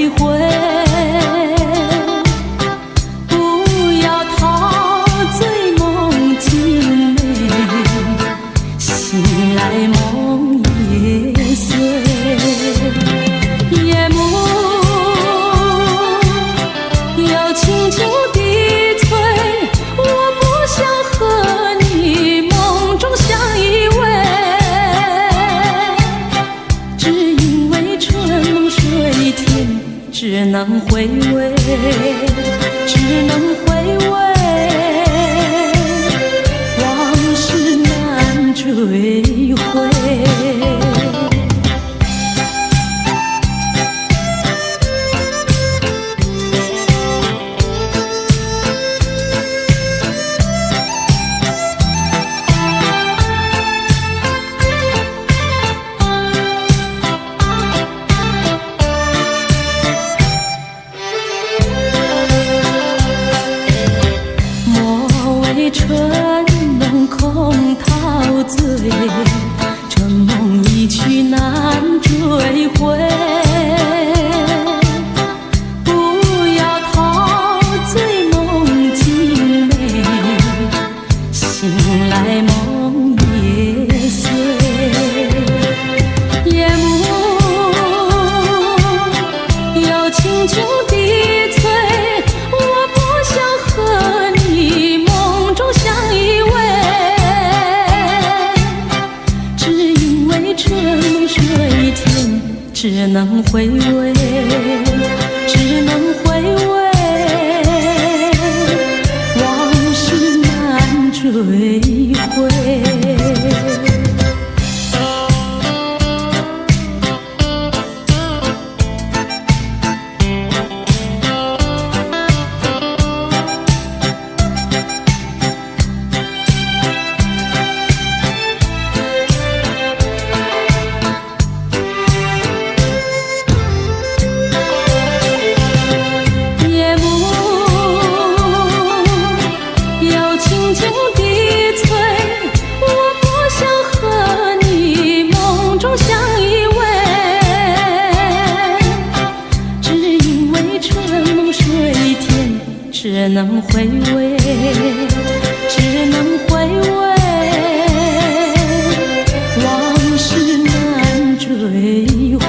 回。不要陶醉梦境美，醒来梦也碎。夜幕又轻轻地催，我不想和你梦中相依偎，只因为春梦水天，只能回味，只能回味，往事难追回。春梦空陶醉，春梦一去难追回。不要陶醉梦境美，醒来梦也碎。夜幕又轻轻地催，我不想和你梦中相依偎，只因为春梦水天，只能回味，只能回味，往事难追回。只能回味，只能回味，往事难追回。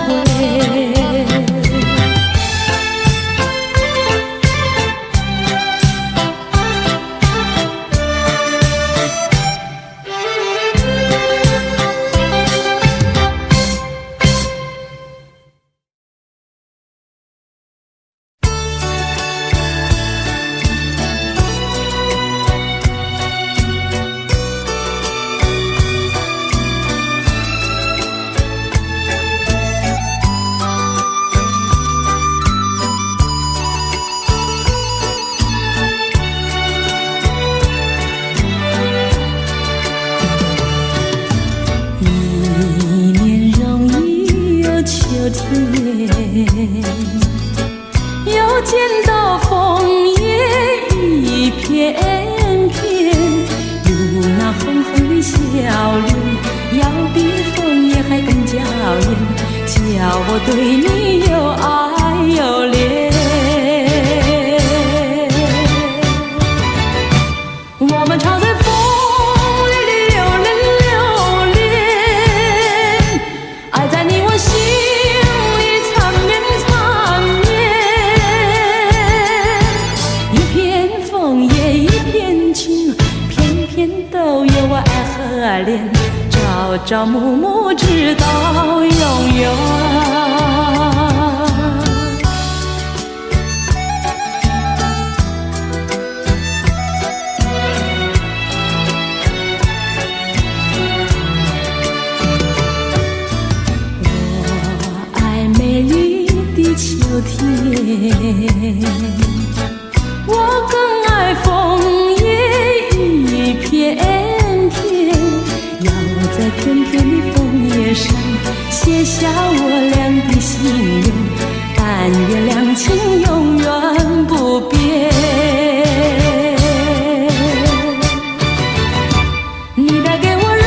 又见到枫叶一片片，如那红红的笑脸，要比枫叶还更娇艳，叫我对你又爱又恋。我们常在风里流连流连，爱在你我心里缠绵缠绵，一片枫叶一片情，片片都有我爱和恋，朝朝暮暮直到永远。秋天，我更爱枫叶一片片，要在片片的枫叶上写下我俩的心愿，但愿两情永远不变。你带给我柔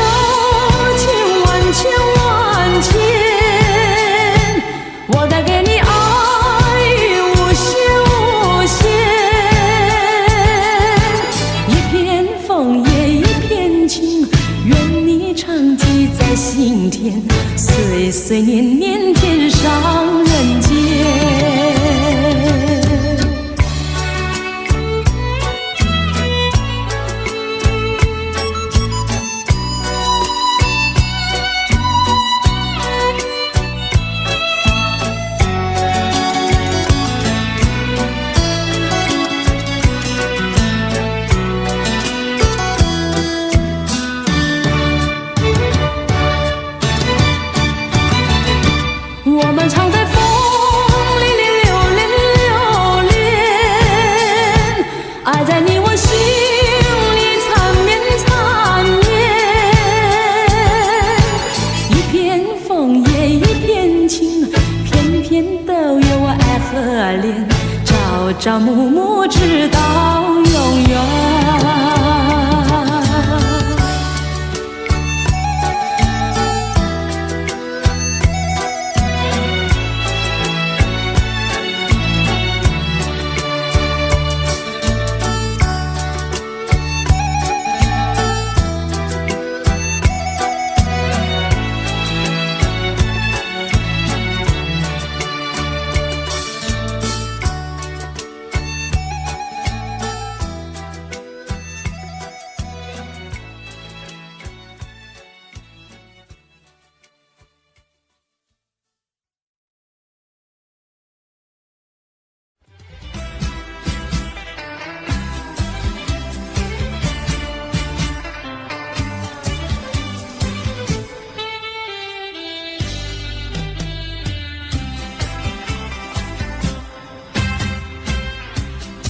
情万千万千，我带给你爱我们常在风里留恋，爱在你我心里缠绵缠绵。一片枫叶一片情，片片都有爱和怜，朝朝暮暮直到永远。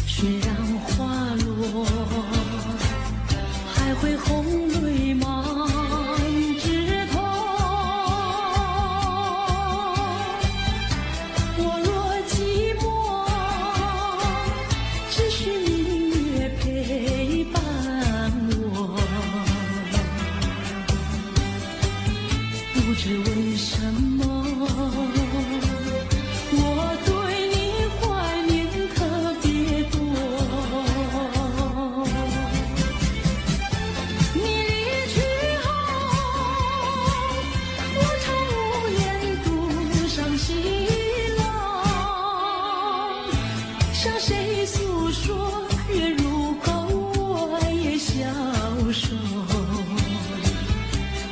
虽然花落，还会红泪满枝头。我若寂寞，只需明月陪伴我。不知为什么，我对你怀念特别多。你离去后，我常无言独上西浪，向谁诉说？月如钩，爱也消瘦。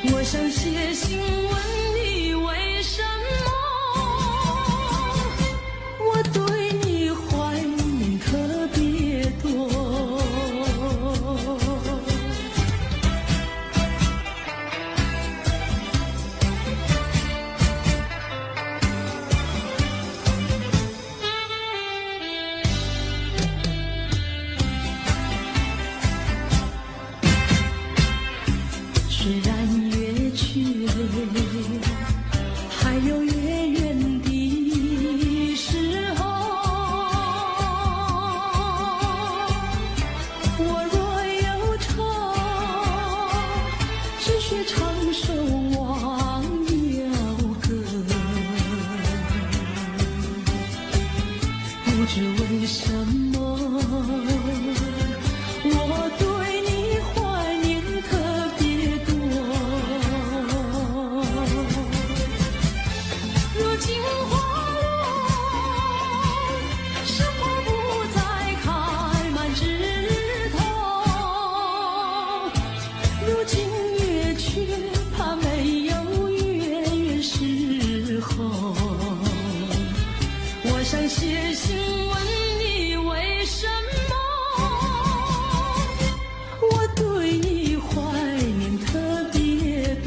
我想写信问你为什么，我对你怀念特别多。虽然月去，还有月圆的时候。我若忧愁，只需唱首忘忧歌。不知为什么，我对你怀念特别多。如今花落，生活不再开满枝头。如今月缺，怕没有月圆时候。我想写信问你为什么，我对你怀念特别多。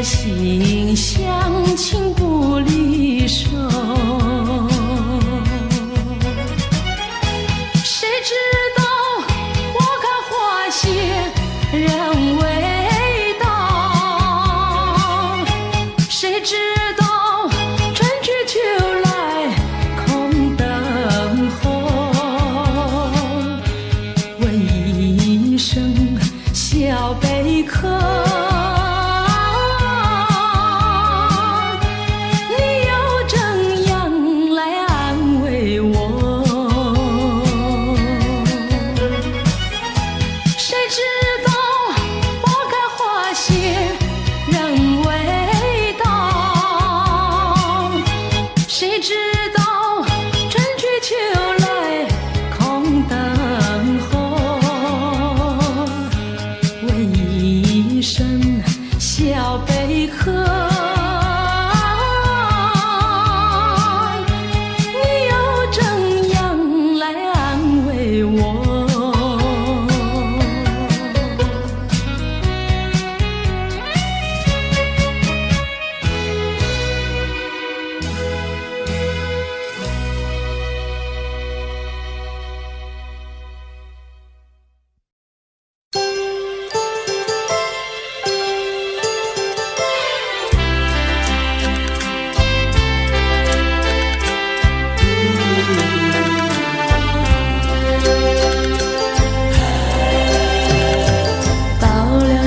心相亲不离手，谁知道花开花谢人未到，谁知道春去秋来空等候，问一声小贝壳，小贝壳，你又怎样来安慰我？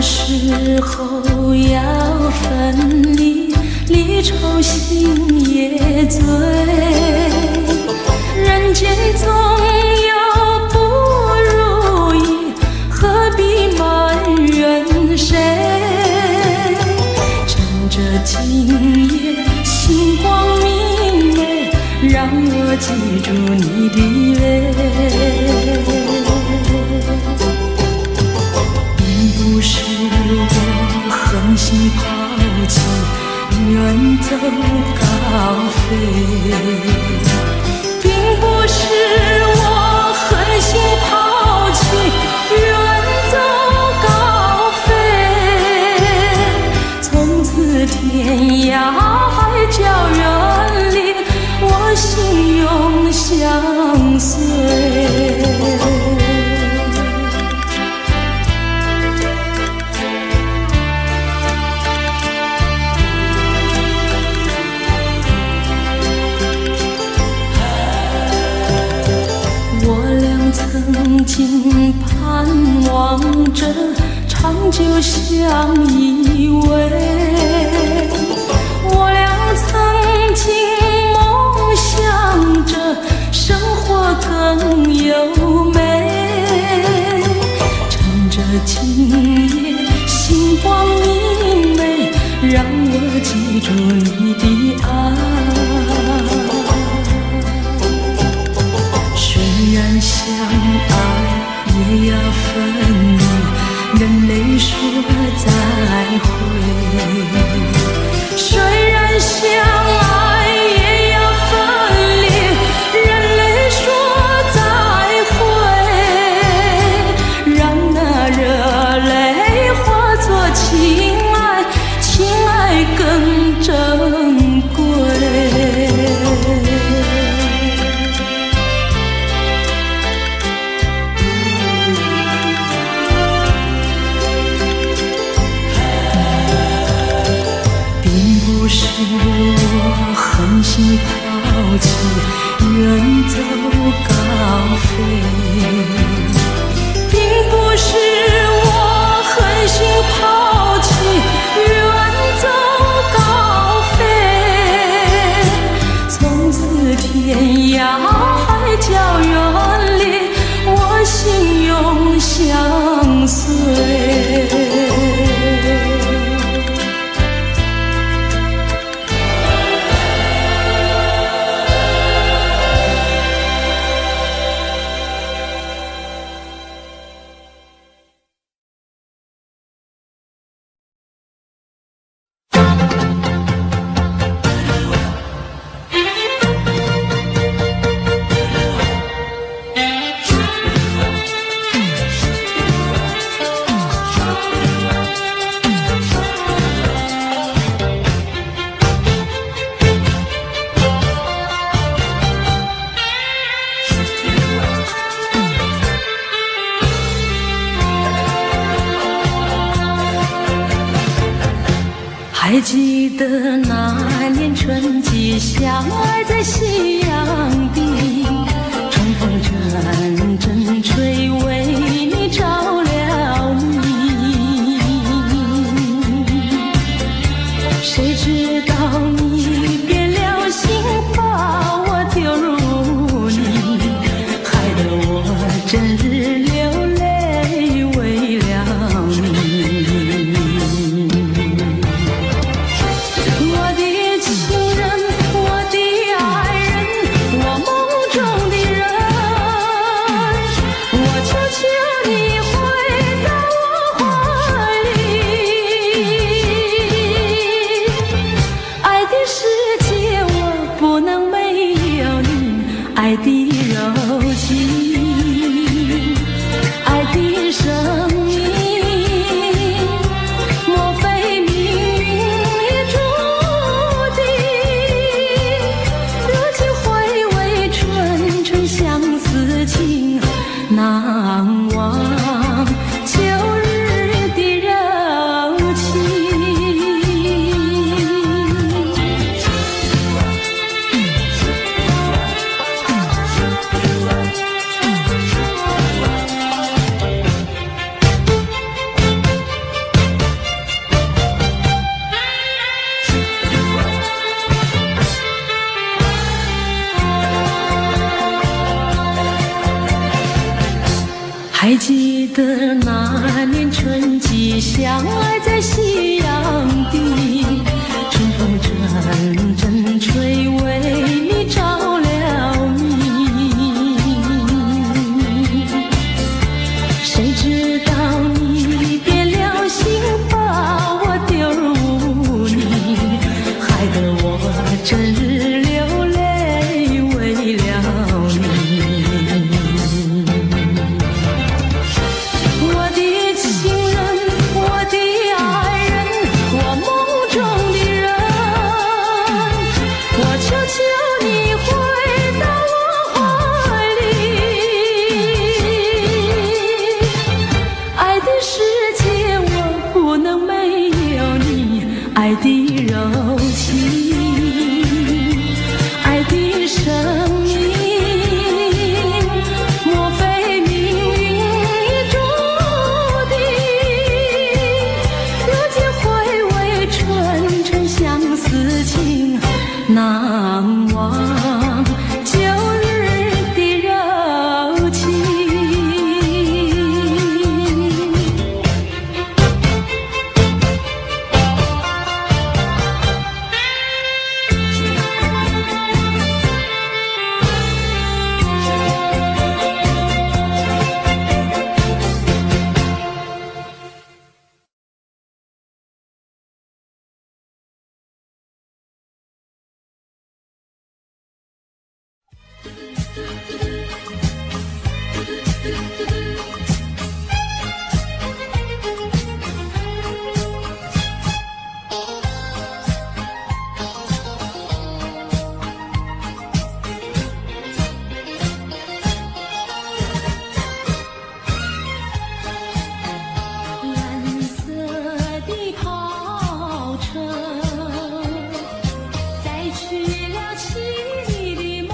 时候要分离，离愁心也醉，人间总有不如意，何必埋怨谁？趁着今夜星光明媚，让我记住你的泪。不是我狠心抛弃，远走高飞，并不是我狠心抛弃，远走高飞，从此天涯海角远离，我心永相随。曾经盼望着长久相依偎，我俩曾经梦想着生活更优美，趁着今夜星光明媚，让我记住你的爱。虽然相爱也要分离，人类说再会。虽然相爱也要分离，人类说再会。让那热泪化作情爱，情爱更珍贵。不是我狠心抛弃，远走高飞，并不是我狠心抛弃，远走高飞，从此天涯海角远离，我心永相随。还记得那年春季，相爱在夕阳底，春风阵阵吹，为你着了迷。谁知道你变了心，把我丢入泥，害得我整日流泪为了你。我的情人，我的爱人，我梦中的人，我求求你回到我怀里。爱的世界我不能没有你，爱的柔情，爱的生命，莫非命运已注定？如今回味纯纯相思情，难忘旧日的柔情。还记得那年春季，相爱在夕阳底，春风阵阵吹，为你着了迷。谁知道你变了心，把我丢入泥，害得我整日流泪为了你。我的情人，我的爱人，我梦中的人，我求求你回到我怀里。爱的世界我不能没有你，爱的柔情，爱的生命，莫非命运已注定？如今回味纯纯相思情，难忘旧日的柔情。蓝色的跑车载去了凄厉的梦。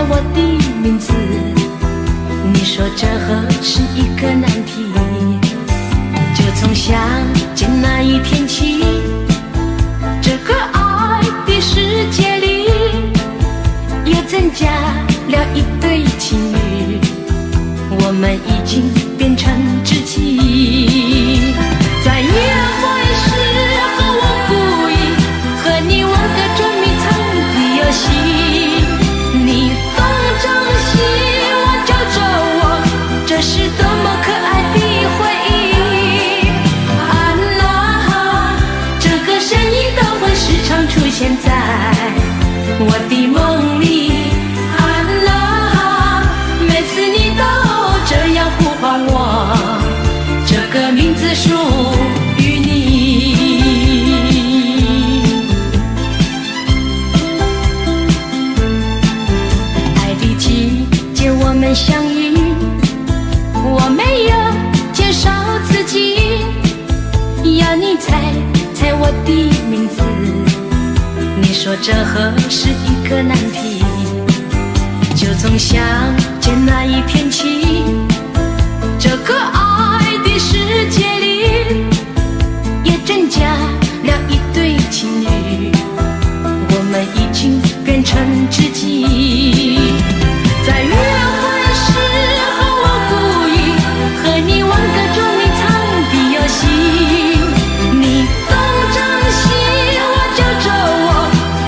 我的名字，你说这何是一个难题？就从相见那一天起，这个爱的世界里又增加了一对情侣，我们已经变成知己。在约会时候，我故意和你玩个捉迷藏的游戏，你东张西望叫着我，这是多么可爱的回忆。啊啦，这个声音都会时常出现在我的梦里。啊啦，每次你都这样呼唤我，这个名字属于你。爱的季节我们相遇，我没有介绍自己，要你猜猜我的名字，你说这何是一个难题？就从相见那一天起，这个爱的世界里也增加了一对情侣，我们已经变成知己。在约会时候，我故意和你玩个捉迷藏的游戏，你东张西望叫着我，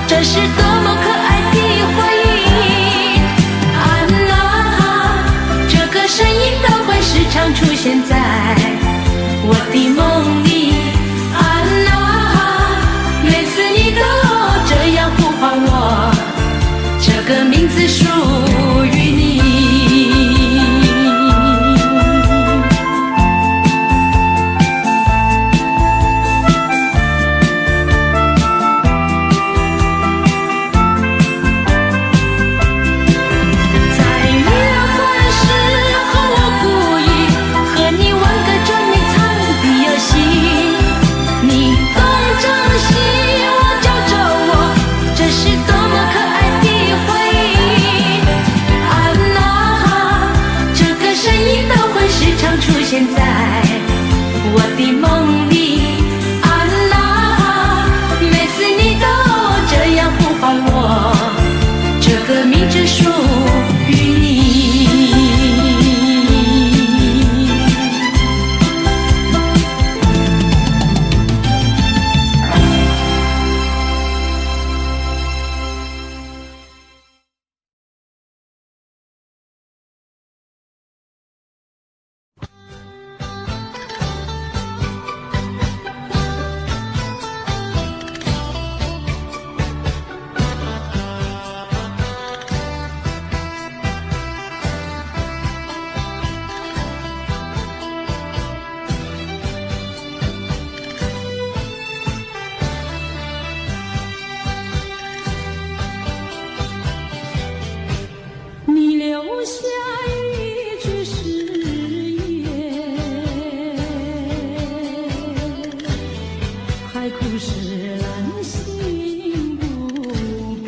这是多么可爱的回忆。啊啦，这个声音都会时常出现在我的梦里。啊啦，每次你都这样呼唤我，这个名字属于你。在约会时候，我故意和你玩个捉迷藏的游戏，你东张西望叫着我，这是多么可爱的回忆。啊啦，这个声音都会时常出现在我的梦里。啊啦，每次你都这样呼唤我，这个名字属于你。你留下一句誓言，海枯石烂心不变。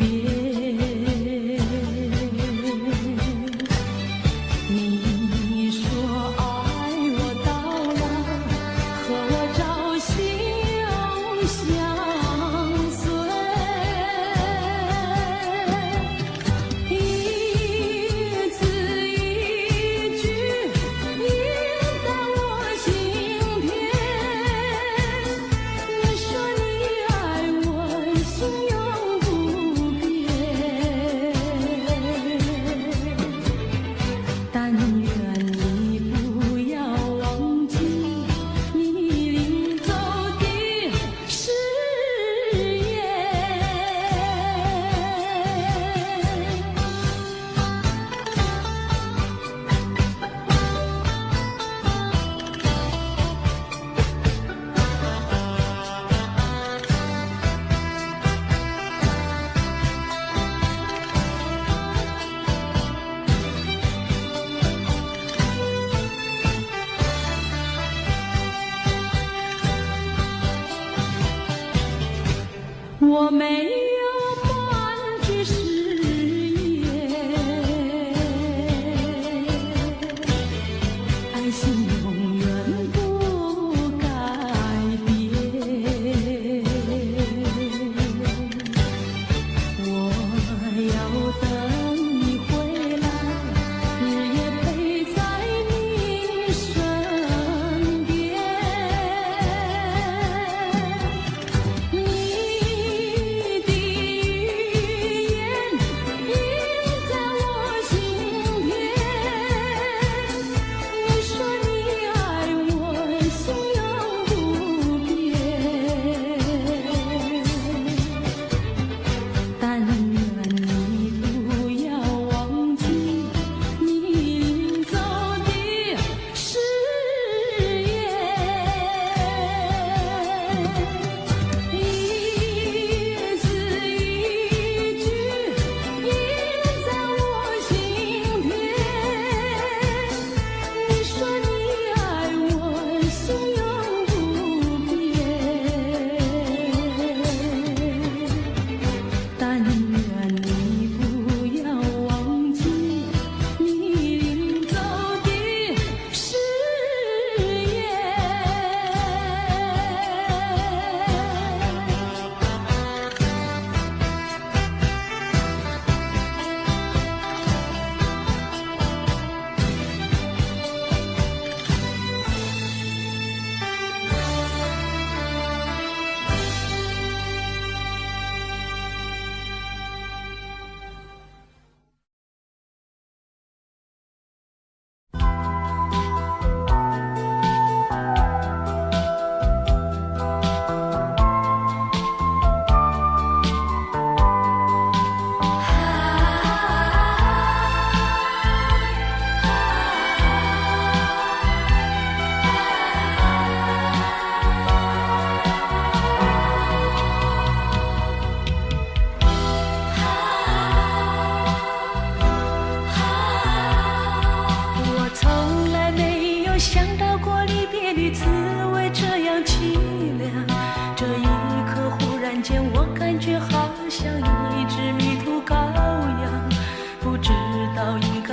你说爱我到老，和我朝夕相随。一字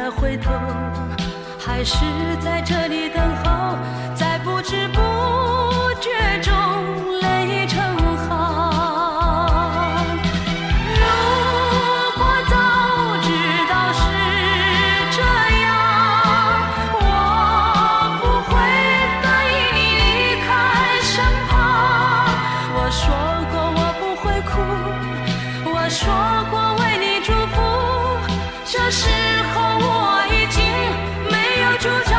该回头，还是在这里等候，在不知不觉中泪成行。如果早知道是这样，我不会答应你离开身旁。我说过我不会哭，我说过为你祝福，这时候我已经没有主张。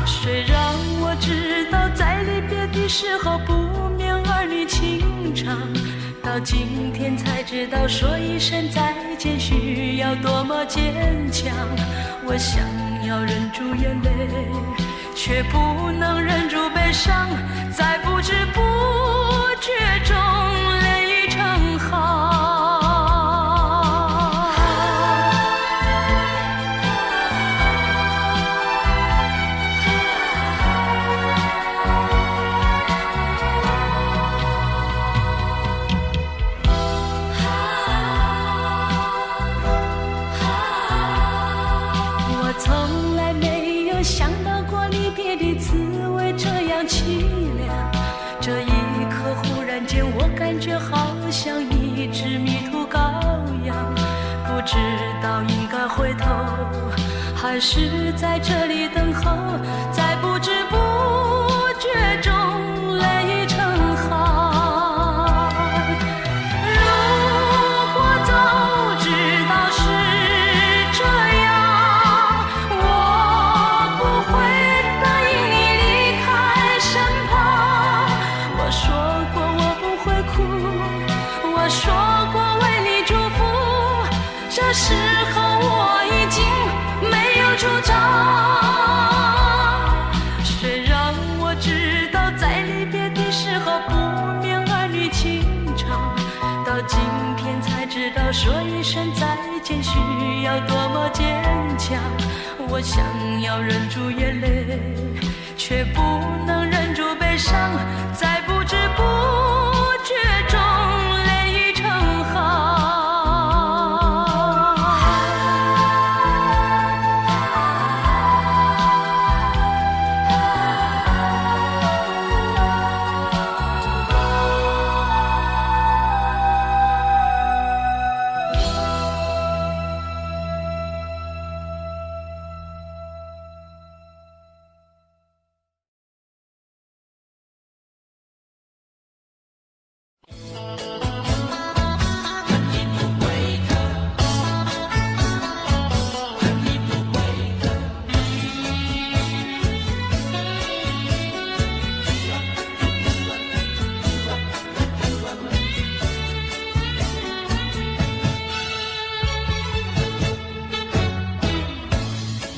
谁让我知道在离别的时候不免儿女情长，到今天才知道说一声再见需要多么坚强。我想要忍住眼泪，却不能忍住悲伤，在不知不觉中泪成行。我从来没有想到过离别的滋味这样凄凉，这一刻忽然间我感觉好像一只迷途羔羊，不知道应该回头，还是在这里等候，在不知不觉中泪成行。如果早知道是这样，我不会答应你离开身旁。我说过我不会哭，我说过为你祝福，这时候我已经没有主张。谁让我知道在离别的时候不免儿女情长，到今天才知道说一声再见需要多么坚强。我想要忍住眼泪，却不能忍住悲伤，在不知不觉中泪成行。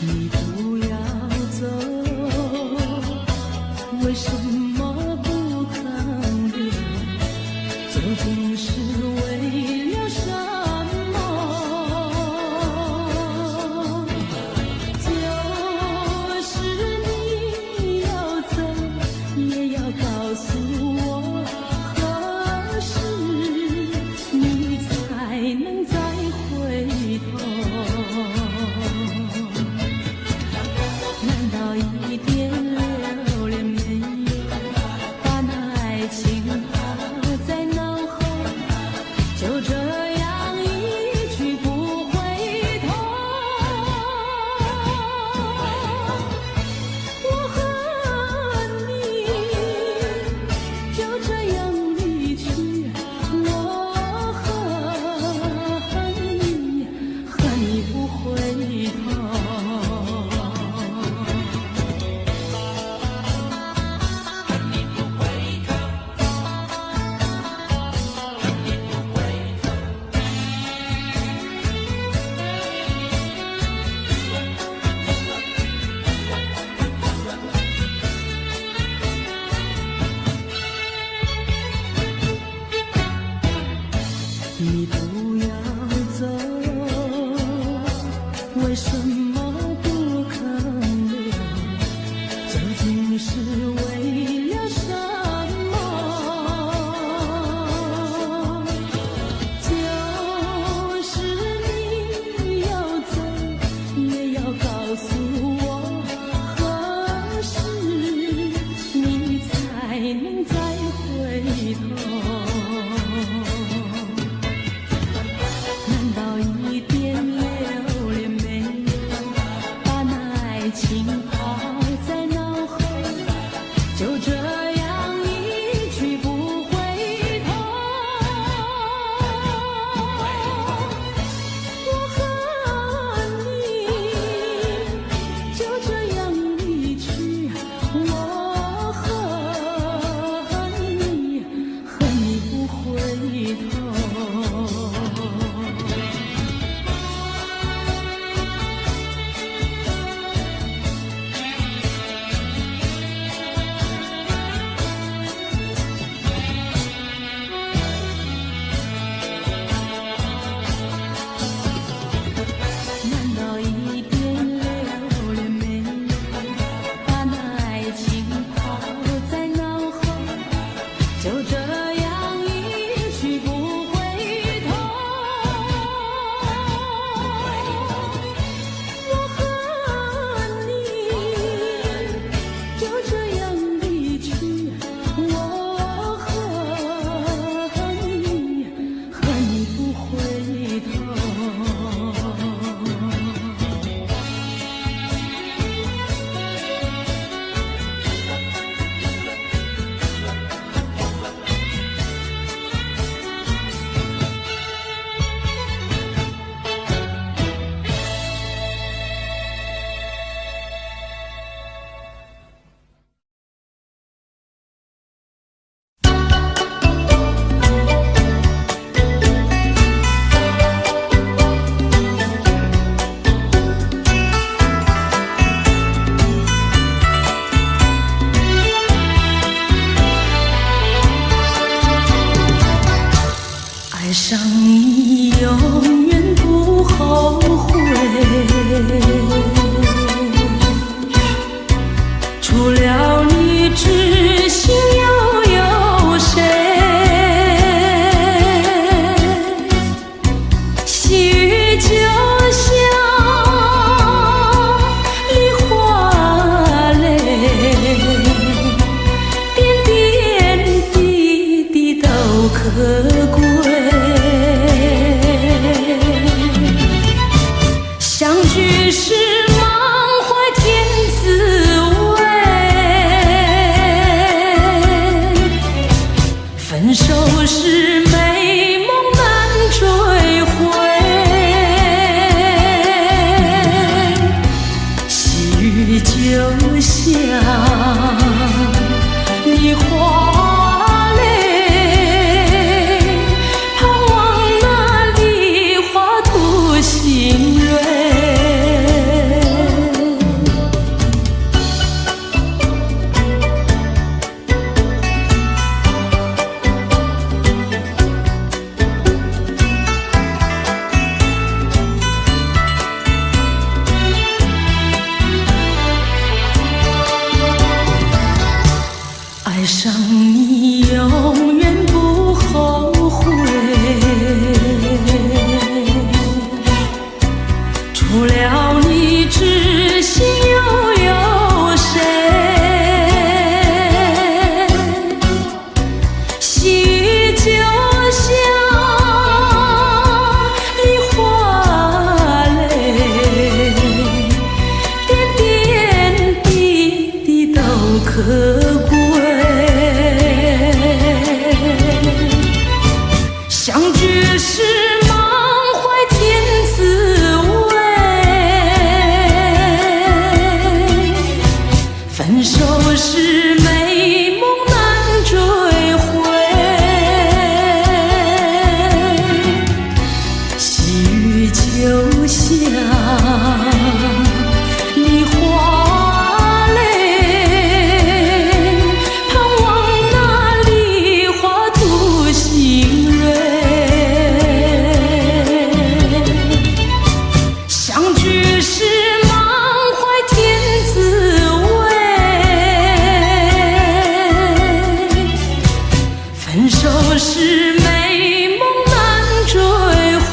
你不要走，为什么不肯留？究竟是为了什么？就是你要走，也要告诉我，何时你才能再回头？难道一点留恋没有，把那爱情抛在脑后，就这样一去不回头？我恨你就这样离去，我恨你，恨你不回头。你不要走，为什么不肯留？究竟是为了什么？就是你要除了你知心又有谁？细雨就像梨花泪，点点滴滴都可贵。相聚时满怀天滋味，分手时美梦难追回。细雨就像梨花泪，盼望那梨花吐新蕊。爱上你永远不后悔，除了你知心又有谁？细雨就像梨花泪，点点滴滴都可贵。相聚时满怀天滋味，分手时美梦难追回。细雨就像梨花泪，盼望那梨花吐新蕊。相聚时满怀天滋味，分手时美梦难追回。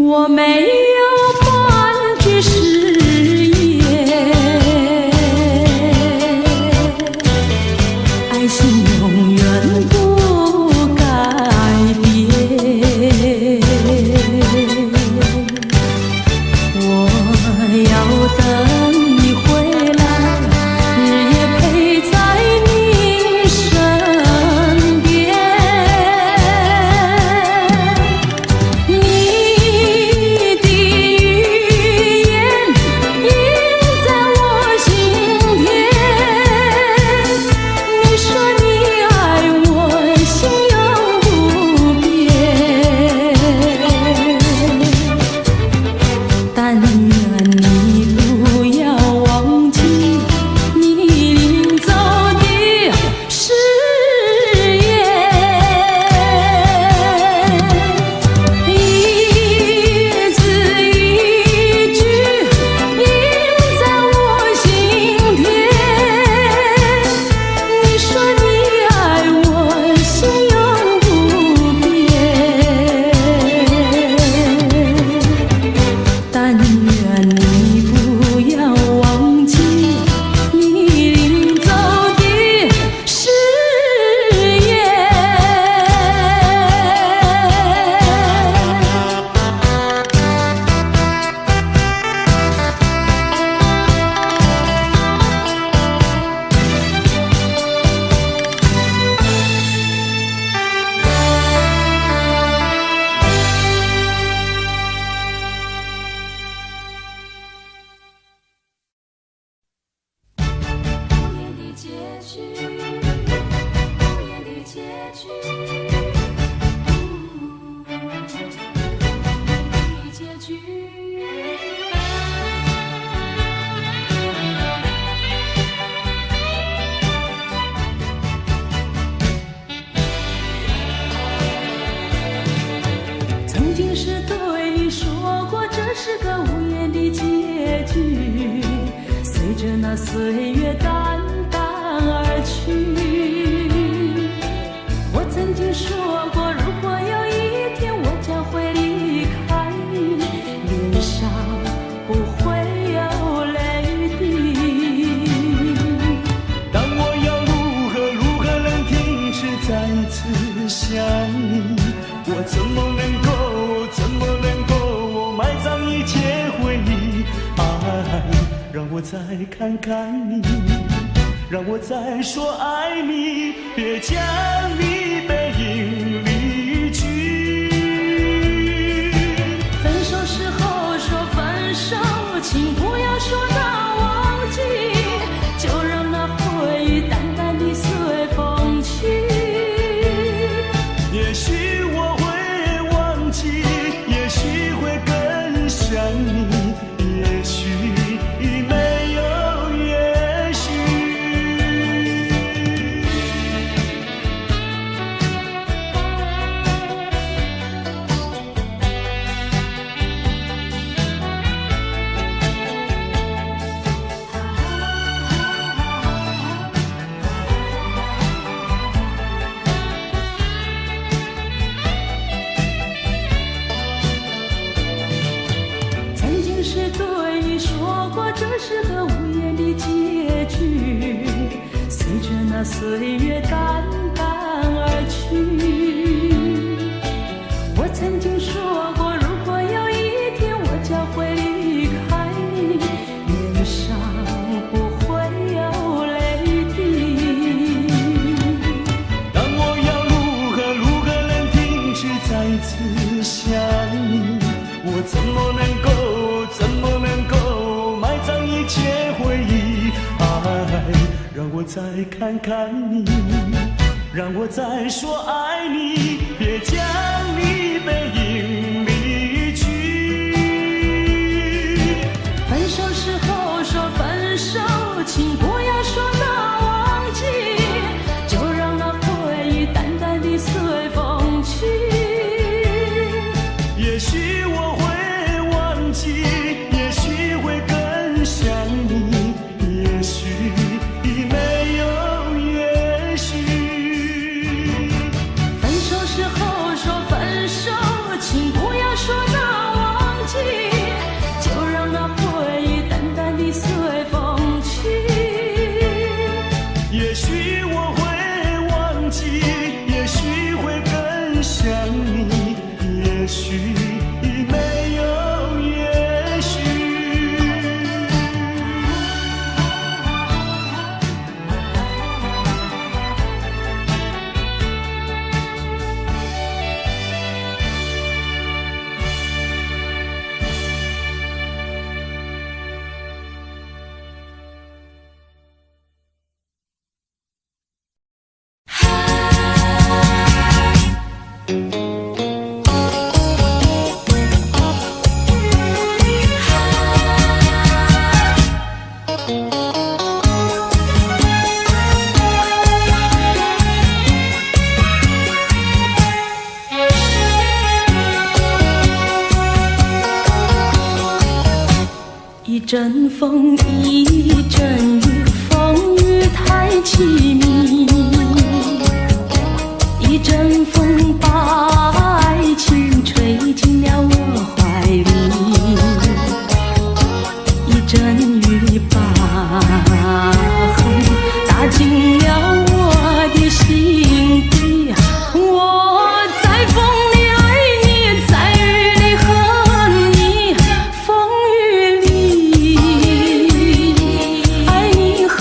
我没有半句誓言，爱情永远不改变。我要等你回来，日夜陪在你身边。你的语言印在我心田，你说你爱我，心永不变。但愿你不要忘记你临走的誓言，一字一句印在我心田。你说你爱我，心永不变。但愿你不要忘记你临走的誓言。无言的结局，无言的结局，无言的结局。曾经是对你说过，这是个无言的结局。随着那岁月淡淡而去，我曾经说过，如果有一天我将会离开你，脸上不会有泪滴。但我要如何能停止再次想你？我怎么能够埋葬一切回忆？爱，让我再看看你，让我再说爱你，别将你背影离去。分手时候说分手，请不要说那忘记，就让那回忆淡淡地随风去。也许我会忘记，也许会更想你，也许没有也许。曾经是对你说过，这是个无言的结局。随着那岁月淡淡而去，我曾经说过，如果有一天我将会离开你，脸上不会有泪滴。但我要如何能停止再次想你？我怎么能够埋葬一切回忆？爱，让我再看看你，让我再说爱你，别将你背影离去。分手时候说分手，请不要说那忘记，就让那回忆淡淡地随风去。也许我会忘记，也许会更想你，也许没有也许。分手时候说分手，阵风，一阵雨，风雨太凄迷。一阵风把爱情吹进了我怀里，一阵雨把恨打进了我的心底。我在风里爱你，在雨里恨你，风雨里爱你恨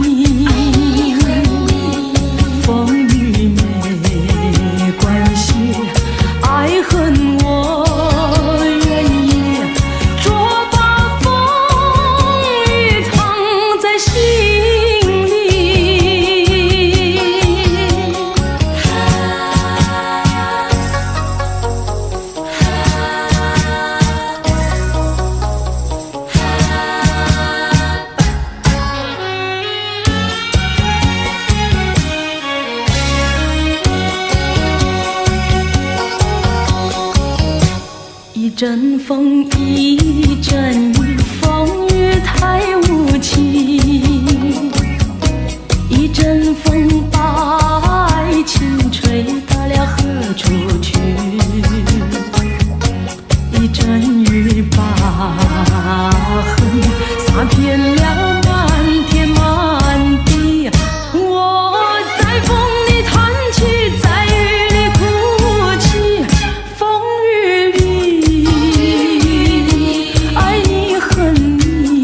你，风雨没关系，爱恨我愿意，捉把风雨藏在心里。一阵风，一阵雨，风雨太无情。一阵风把爱情吹到了何处去？一阵雨把恨洒遍了满天满地。我在风里叹气，在雨里哭泣，风雨里爱你恨你，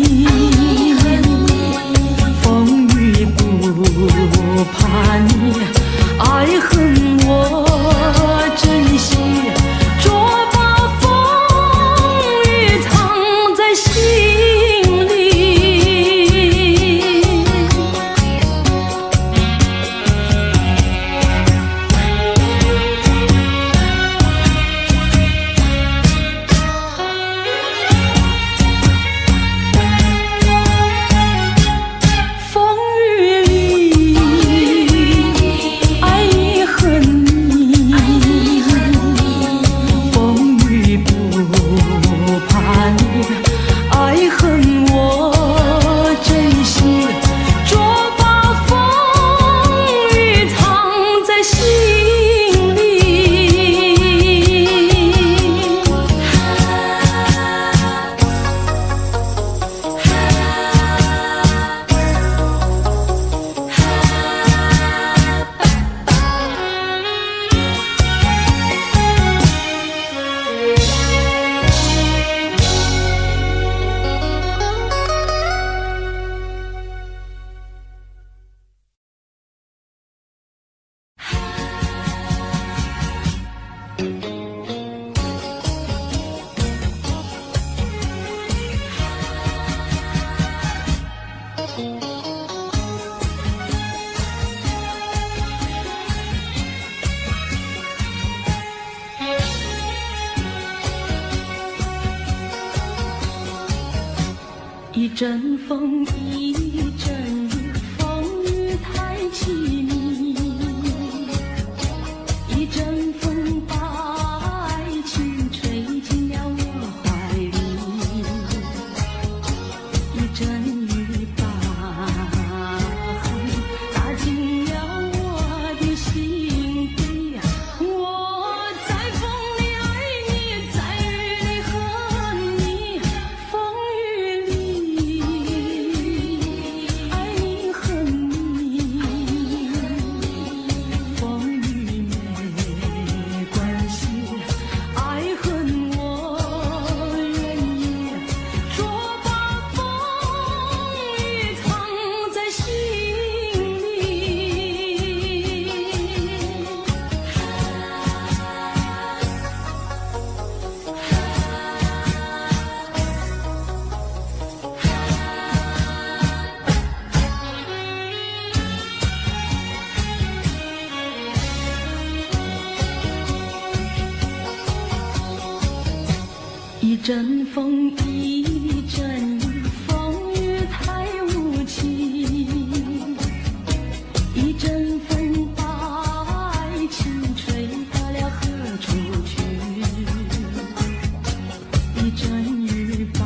风雨不怕你，爱恨我珍惜，捉把风雨藏在心里。风雨里爱你恨你，风雨不怕你，爱恨我珍惜，捉把风雨藏在心里。一阵风，一阵雨，风雨太凄迷。一阵风把爱情吹进了我怀里，一阵雨把恨打进了我的心底。我在风里爱你，在雨里恨你，风雨里爱你恨你，风雨没关系，爱恨我愿意，捉把风雨藏在心里。一阵风，一阵雨，风雨太无情。一阵风把爱情吹到了何处去？一阵雨把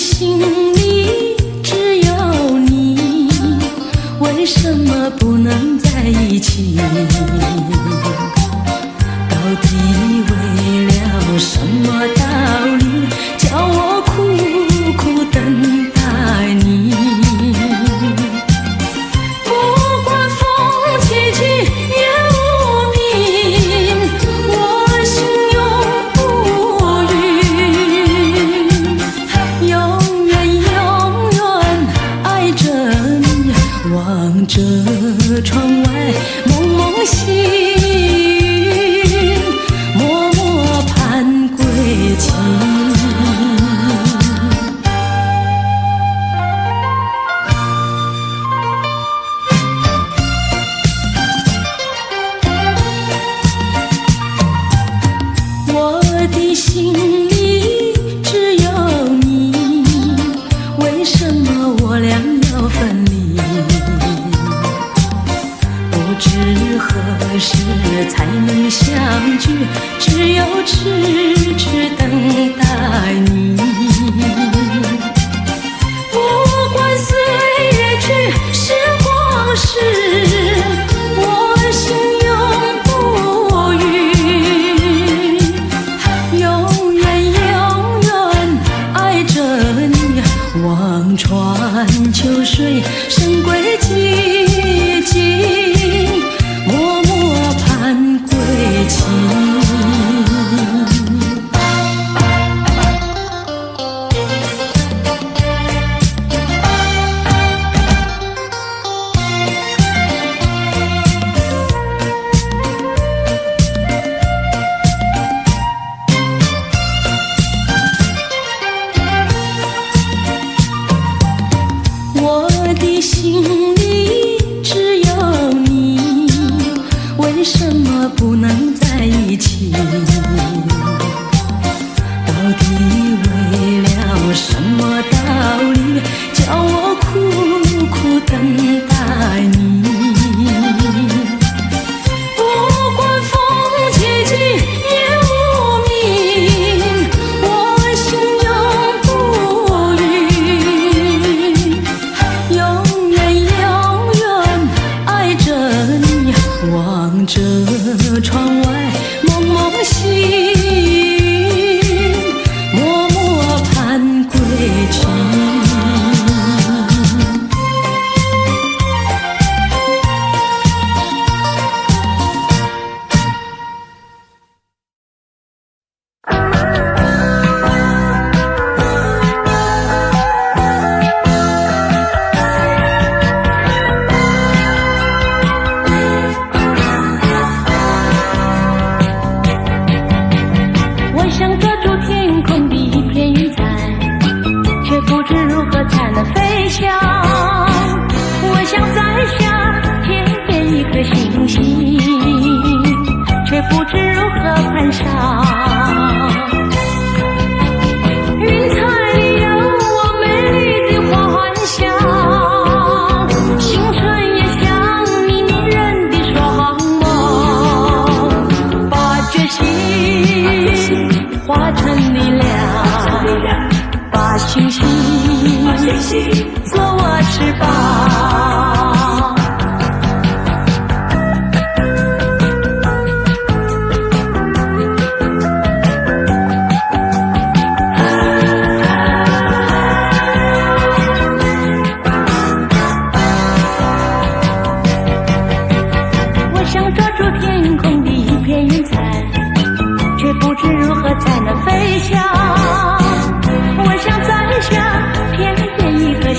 心里只有你，为什么不能在一起？到底为了什么道理，叫我苦苦等待你？不管风起起也无名，我心永不渝，永远永远爱着你，望着窗外蒙蒙细雨，默默盼归期。我的心里只有你，为什么我俩要分离？不知何时才能相聚，只有痴痴等待你。不管岁月去，时光逝，我心永不渝，永远永远爱着你，望穿秋水，深归寂静，默默盼归期。我的心里只有你，为什么不能在一起？到底为了什么道理，叫我苦苦等待你？不管风起起也无名，我心永不渝，永远永远爱着你，望着窗外蒙蒙细雨，默默盼归期。我想抓住天空的一片云彩，却不知如何才能飞翔。我想摘下天边一颗星星，却不知如何攀上。云彩里有我美丽的幻想，青春也像你迷人的双眸，把决心化成力量，把星星做我翅膀。我想抓住天空的一片云彩，却不知如何才能飞翔。我想摘下天边一颗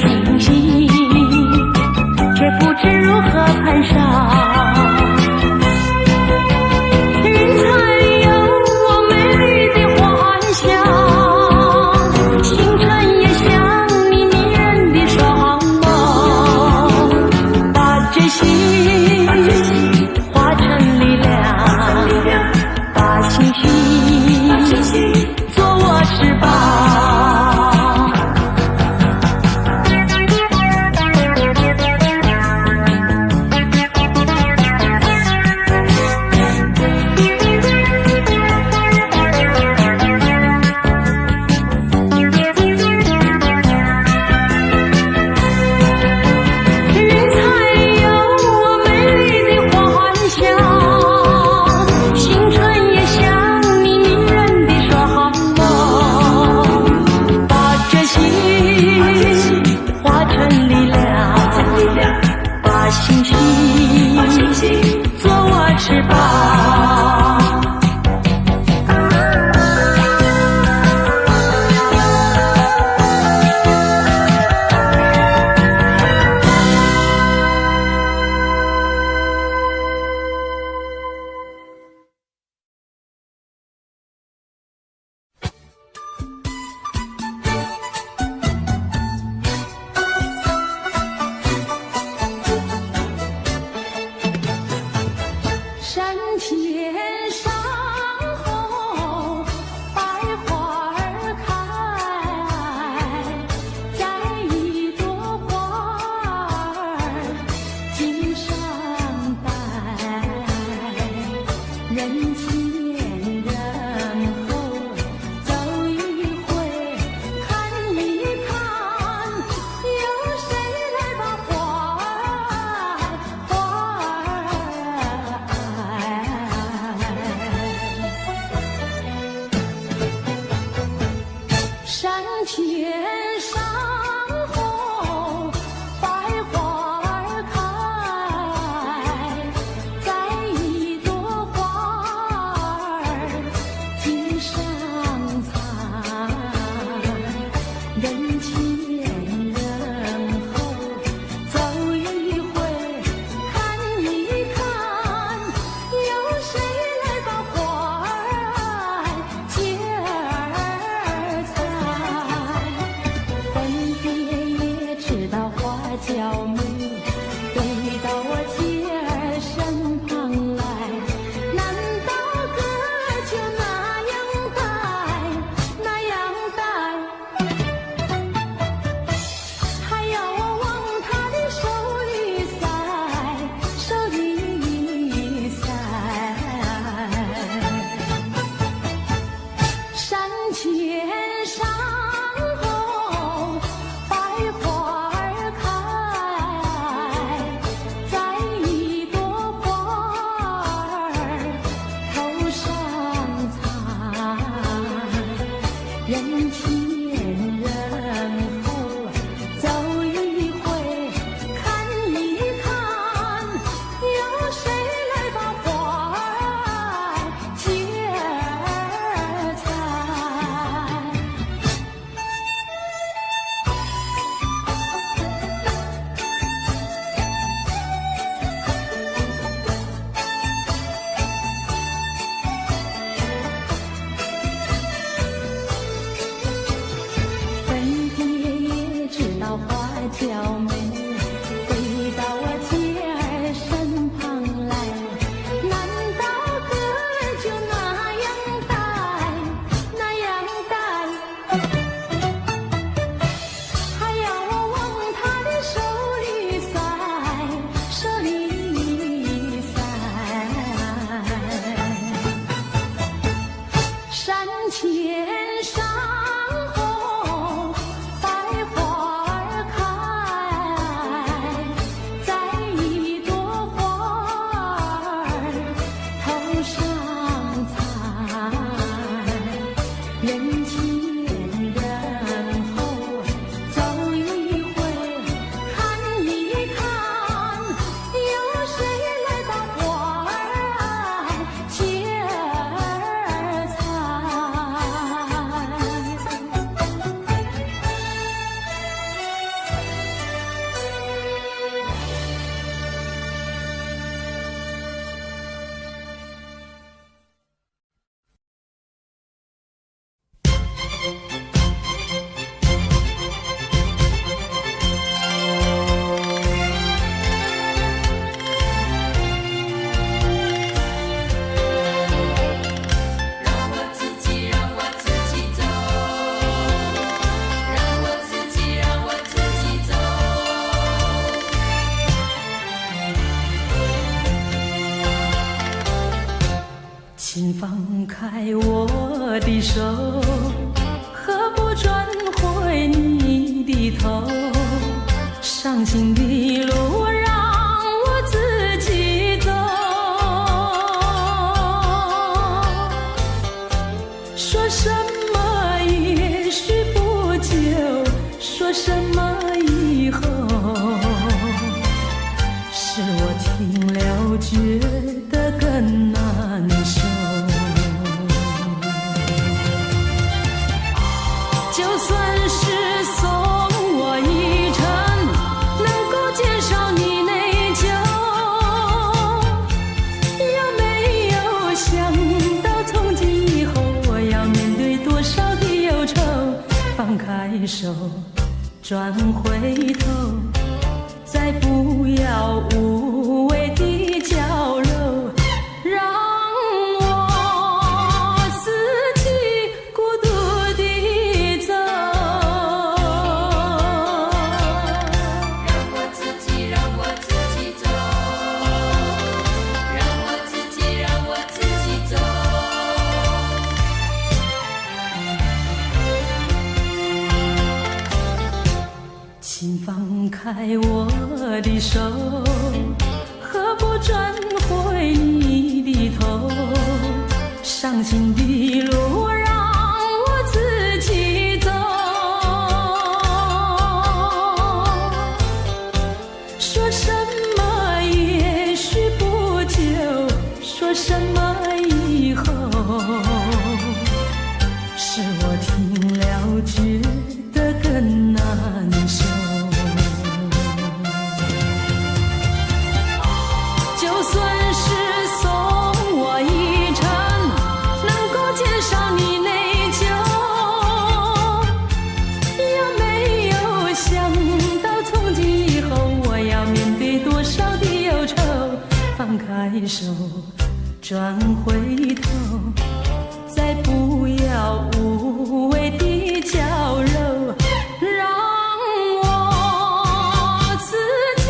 请放开我的手，何不转回你的头？伤心的路让我自己走。说什么也许不久，说什么以后，是我听了觉得更难受。就算是送我一程，能够减少你内疚，有没有想到从今以后我要面对多少的忧愁？放开手，转回头，再不要无谓的交流，让我自己孤独地走。让我自己走，让我自己走。请放开我的手，何不转回你的头？伤心的路让我自己走。手，转回头，再不要无谓的娇柔，让我自己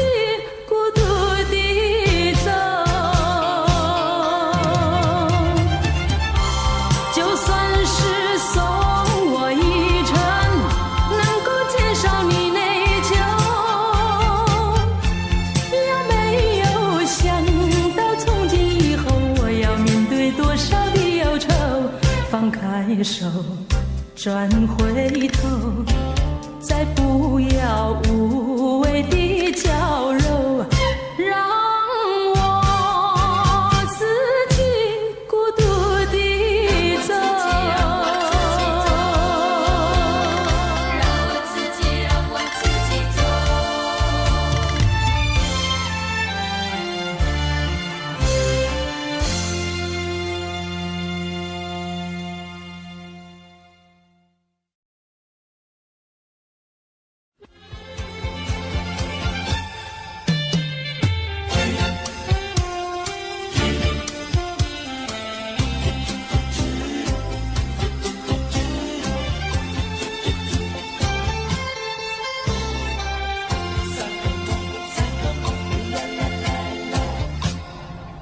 孤独地走。就算是送我一程，能够减少你内疚，也没有想到从今以后我要面对多少的忧愁。放开手，转回头，再不要无谓的娇柔，让我自己孤独地走。让我自己走。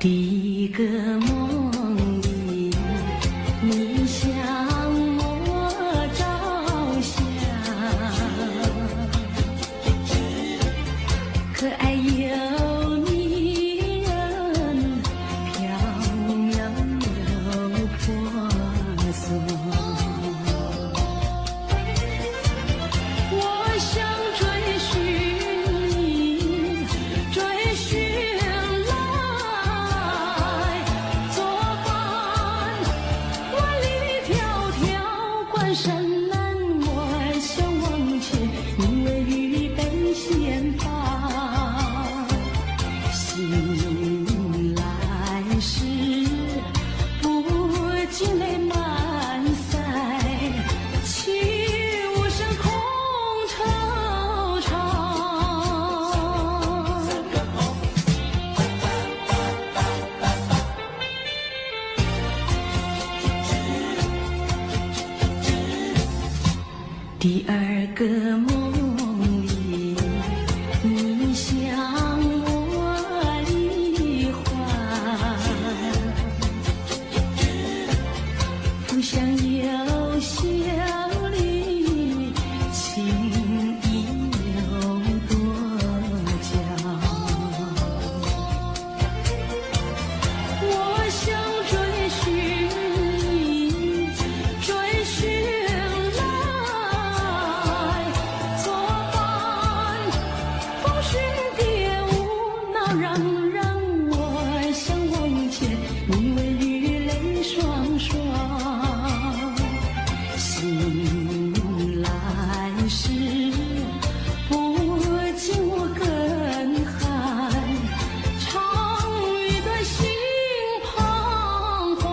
第一个梦里，你向我照相，可爱又迷人，缥缈又婆娑。我想追寻你，追寻来作伴。万里迢迢，关山难，我想忘却你为预备先发。醒来时，不禁泪满腮，泣无声空惆怅。第二个梦里，你向我离怀，不想有笑里，情意有多娇。我想追寻你，追寻来作伴。风雪蝶舞闹嚷嚷，我想忘却你为雨泪双双。醒来时，不禁我更寒，长雨断心彷徨。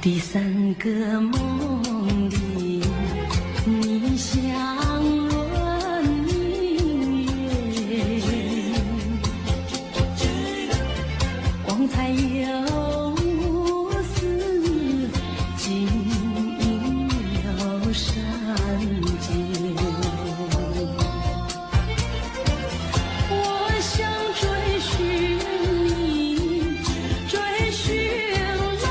第三个梦里，你像轮明月，光彩又似金银又闪电。我想追寻你，追寻来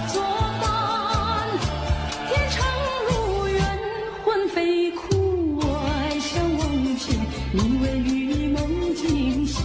作伴。天长路远，魂飞哭，我想忘却你为与梦惊醒。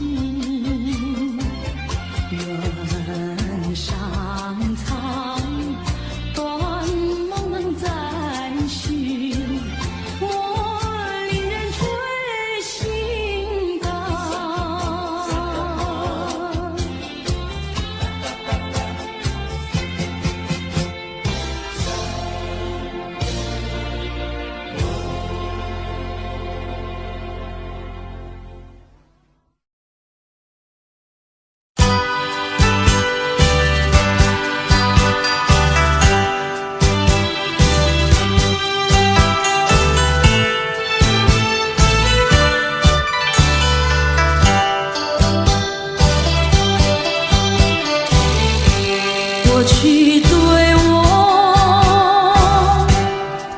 过去对我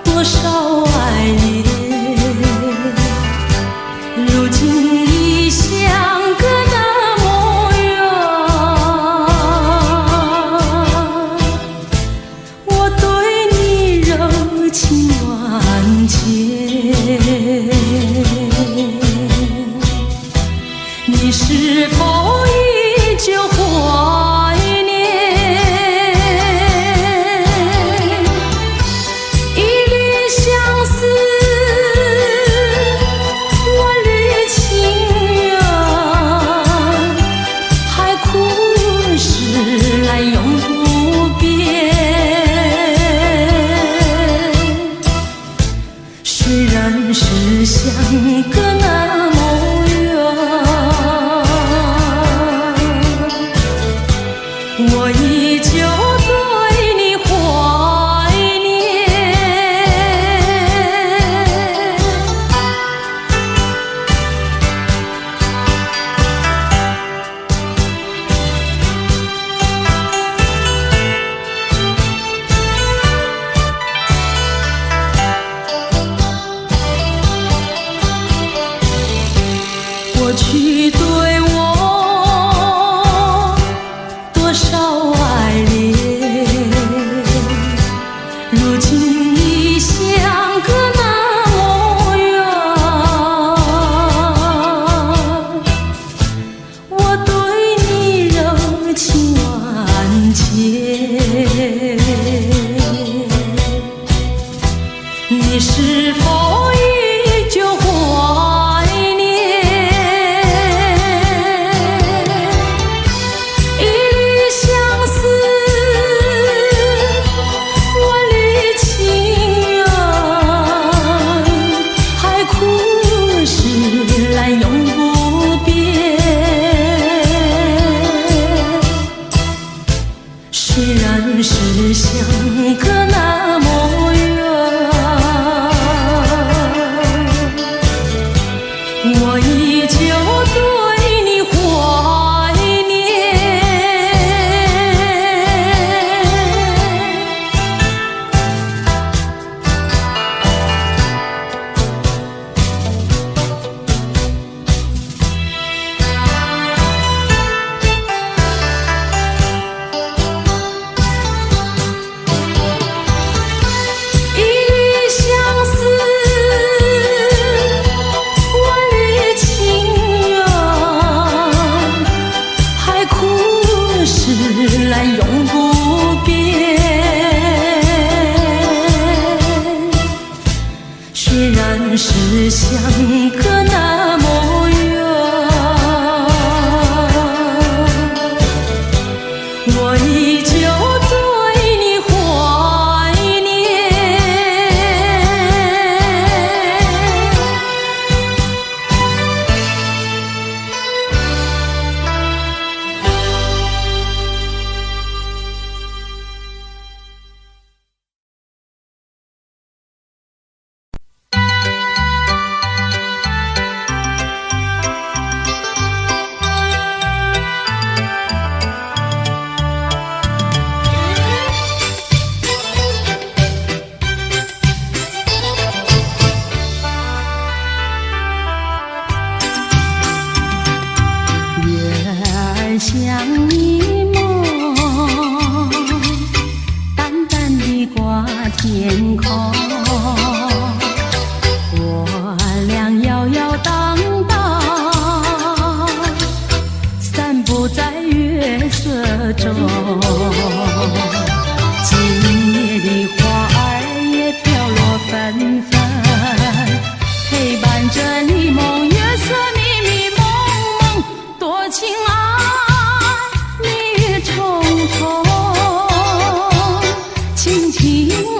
多少爱恋，如今已相隔那么远。我对你柔情万千，你是否依旧怀念？一缕相思，万缕情缘，海枯石烂永不变。虽然是相隔那么我依旧对你怀念。过去对我多少爱恋，如今已相隔那么远。我对你柔情万千，你是否依旧怀念？永不变。虽然是相隔那么远，我依旧对你怀念。永不变。虽然是相隔那么远，我依旧对你怀念。像一梦，淡淡地挂天空。我俩摇摇荡荡，散步在月色中。今夜的花儿也飘落纷纷，陪伴着你梦，月色迷迷蒙蒙，多情爱。重重，轻轻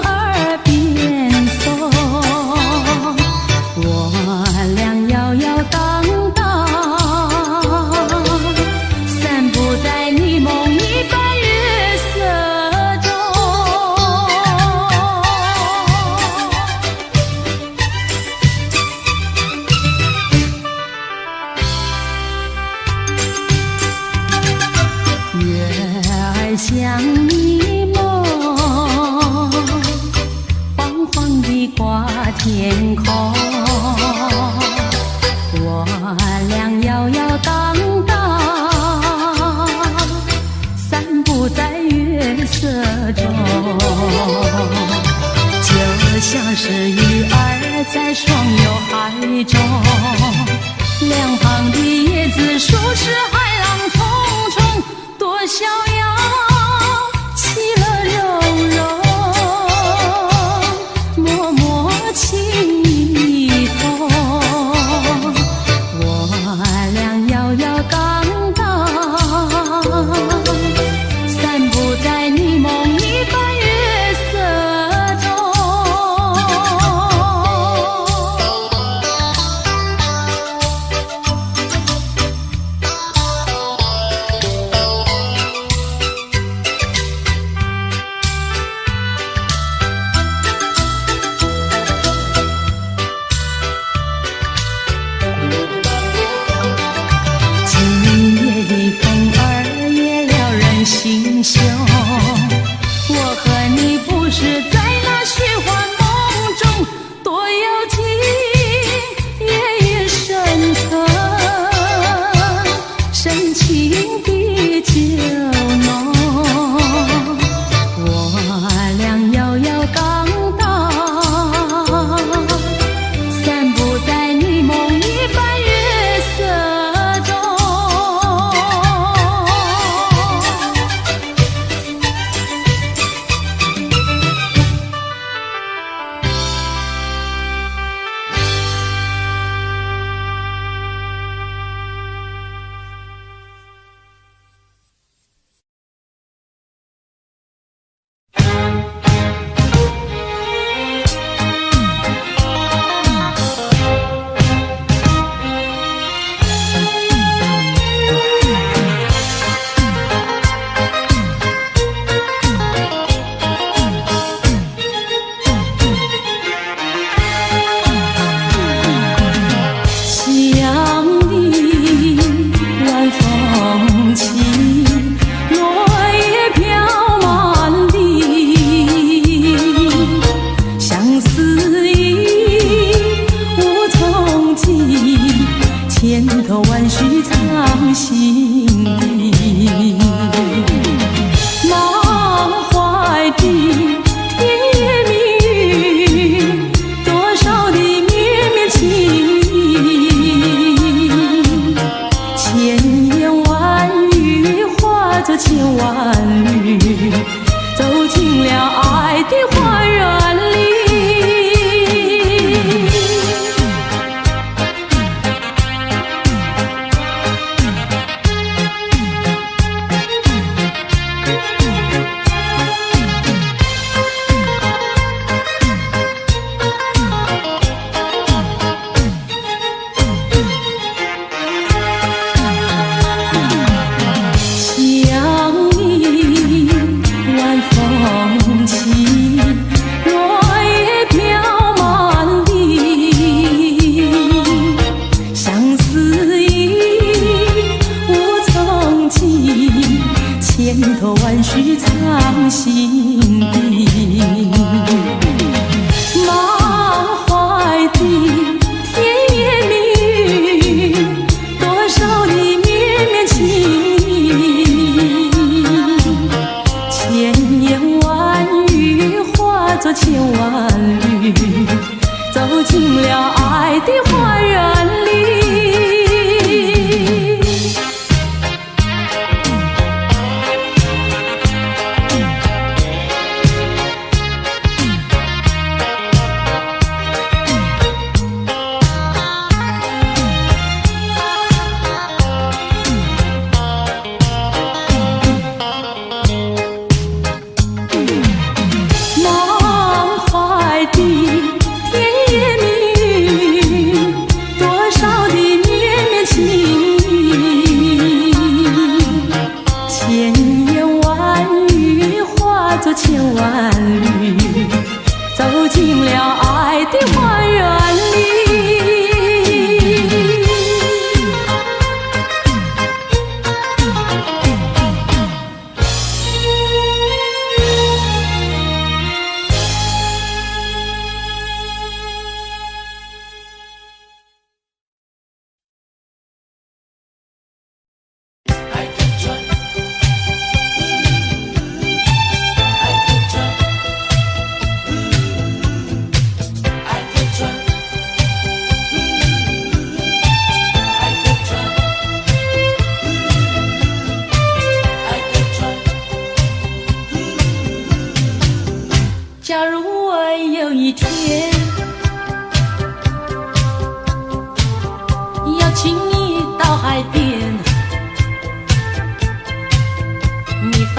耳边送，我俩摇摇荡荡，散步在你梦一般月色中。在想你梦，黄黄地挂天空。我俩摇摇荡荡，散步在月色中，就像是鱼儿在双游海中，两旁的叶子数是海浪冲冲，多逍遥，其乐融融，脉脉情意通。我俩摇摇荡荡，散步在你梦一般月色中。心胸，我和你不是在那虚幻梦中，多有情夜夜深沉，深情的酒浓。我俩摇摇荡荡，散步在你梦一般月色中。千头万绪藏心底，满怀的甜言蜜语，多少的绵绵情意，千言万语化作千万缕，走进了爱的花园里。千头万绪藏心底，满怀的甜言蜜语，多少的绵绵情意，千言万语化作千万缕，走进了爱的花园里。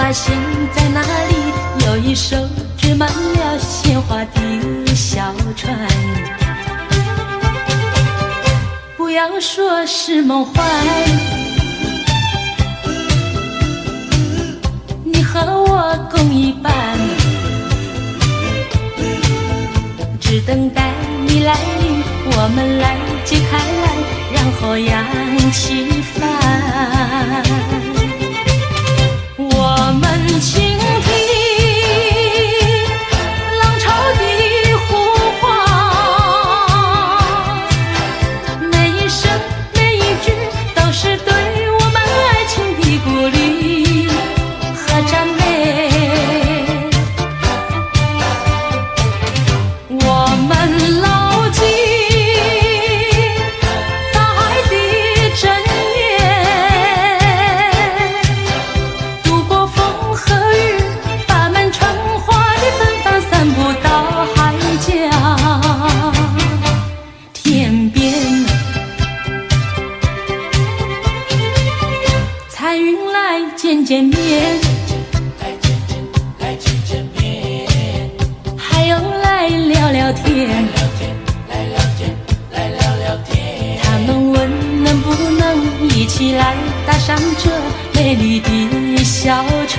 发现在那里有一艘织满了鲜花的小船。不要说是梦幻，你和我共一半，只等待你来临，我们来揭开来，然后扬起帆。我们倾听浪潮的呼唤，每一声每一句都是对我们爱情的鼓励和赞美。我们牢记大海的箴言，度过风和雨，把满春花的芬芳散布到海角天边。彩云来见见面，还有来聊聊天，他们问能不能一起来搭上这美丽的小船。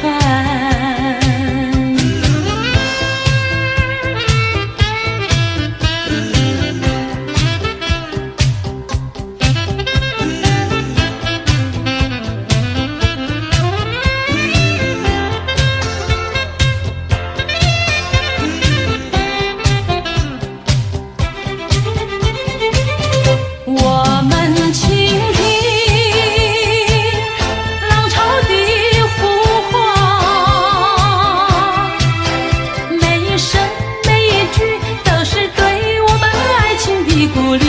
我们倾听浪潮的呼唤，每一声每一句都是对我们爱情的鼓励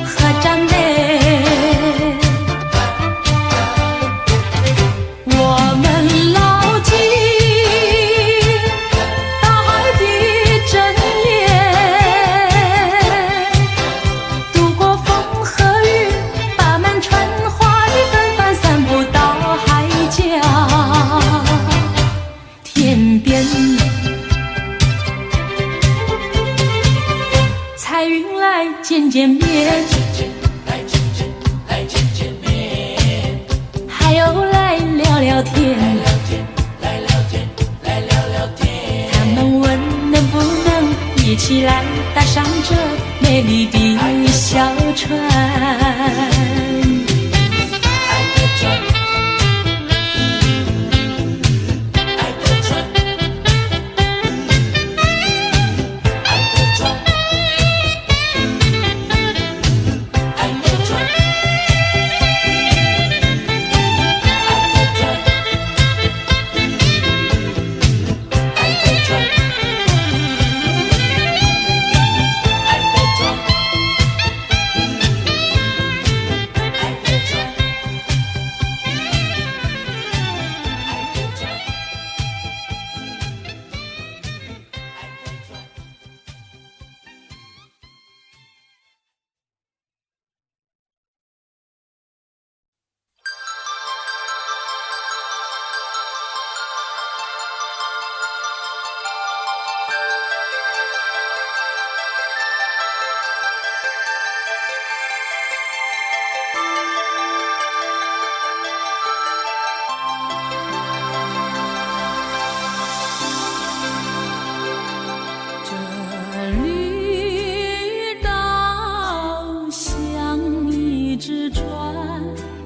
和赞美。我们牢记大海的箴言，度过风和雨，把满春花的芬芳散布到海角天边。彩云来见见面，还有来聊聊天，他们问能不能一起来搭上这美丽的小船。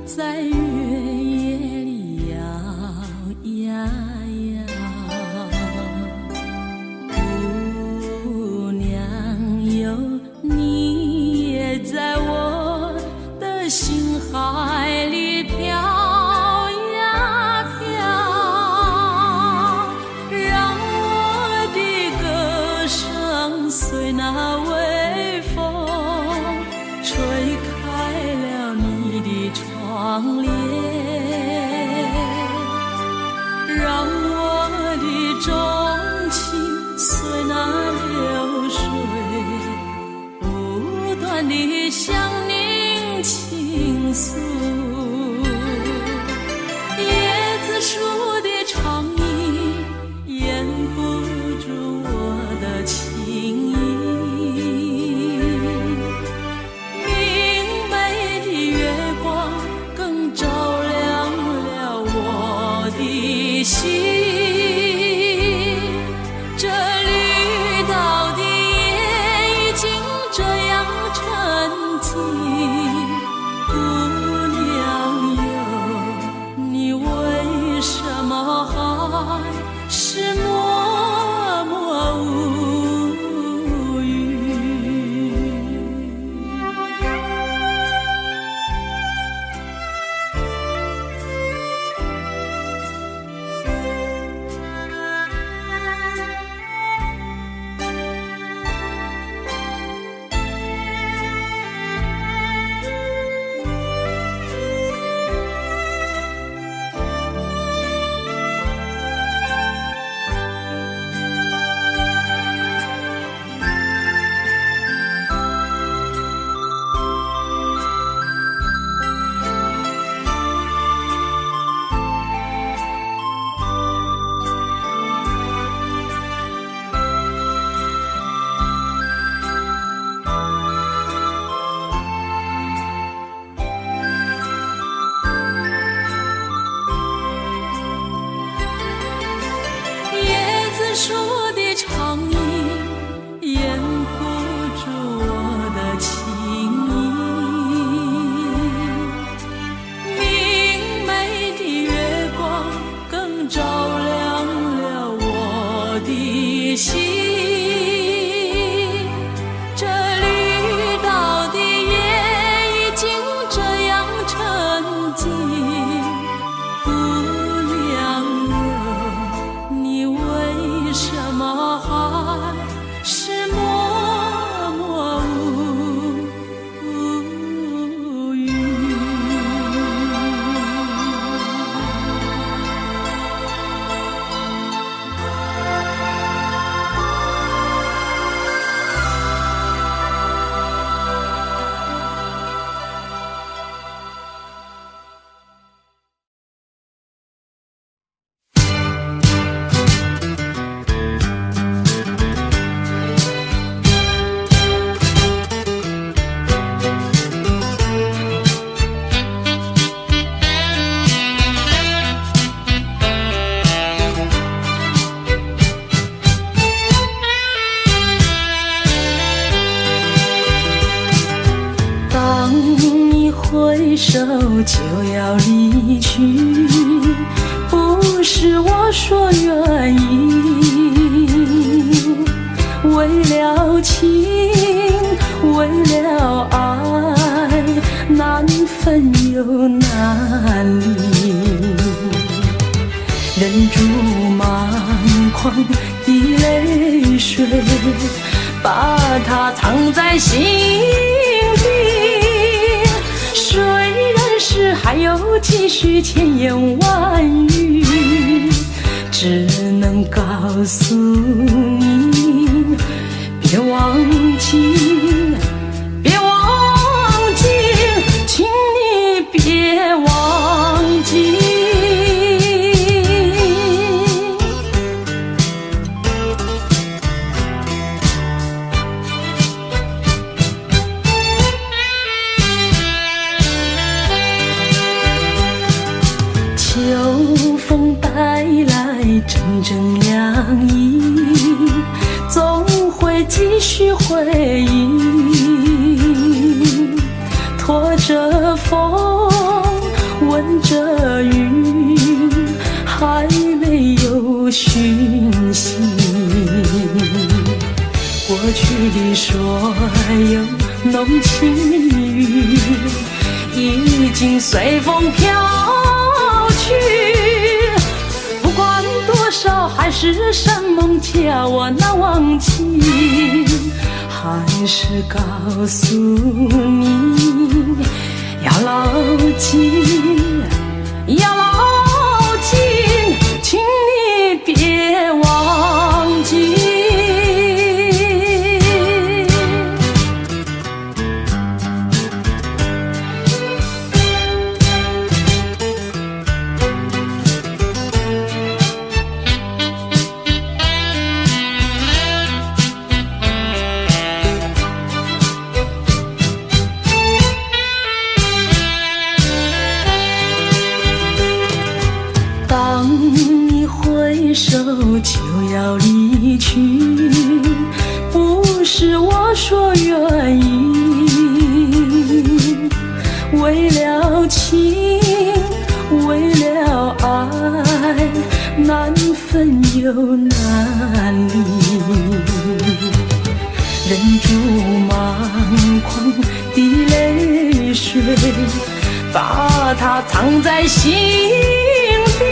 在月夜里摇呀摇，姑娘哟，你也在我的心海里飘呀飘，让我的歌声随那微风吹开了你的窗帘，让我的钟情随那流水不断地向您倾诉。椰子树的说的长意掩不住我的情意，明媚的月光更照亮了我的心。这绿岛的夜已经这样沉静，不亮了，你为什么还是默默无语？当你挥手就要离去，不是我说愿意，为了情，为了爱，难分又难离，忍住满眶的泪水，把它藏在心底。虽然是还有几许千言万语，只能告诉你，别忘记，别忘记，请你别忘记。秋风带来阵阵凉意，总会继续回忆，拖着风，闻着雨，还没有讯息。过去的所有浓情蜜语，已经随风飘去，不管多少海誓山盟叫我难忘记，还是告诉你，要牢记，要牢记，请你别忘记。当你挥手就要离去，不是我说愿意，为了情，为了爱，难分又难离，忍住满眶的泪水，把它藏在心底。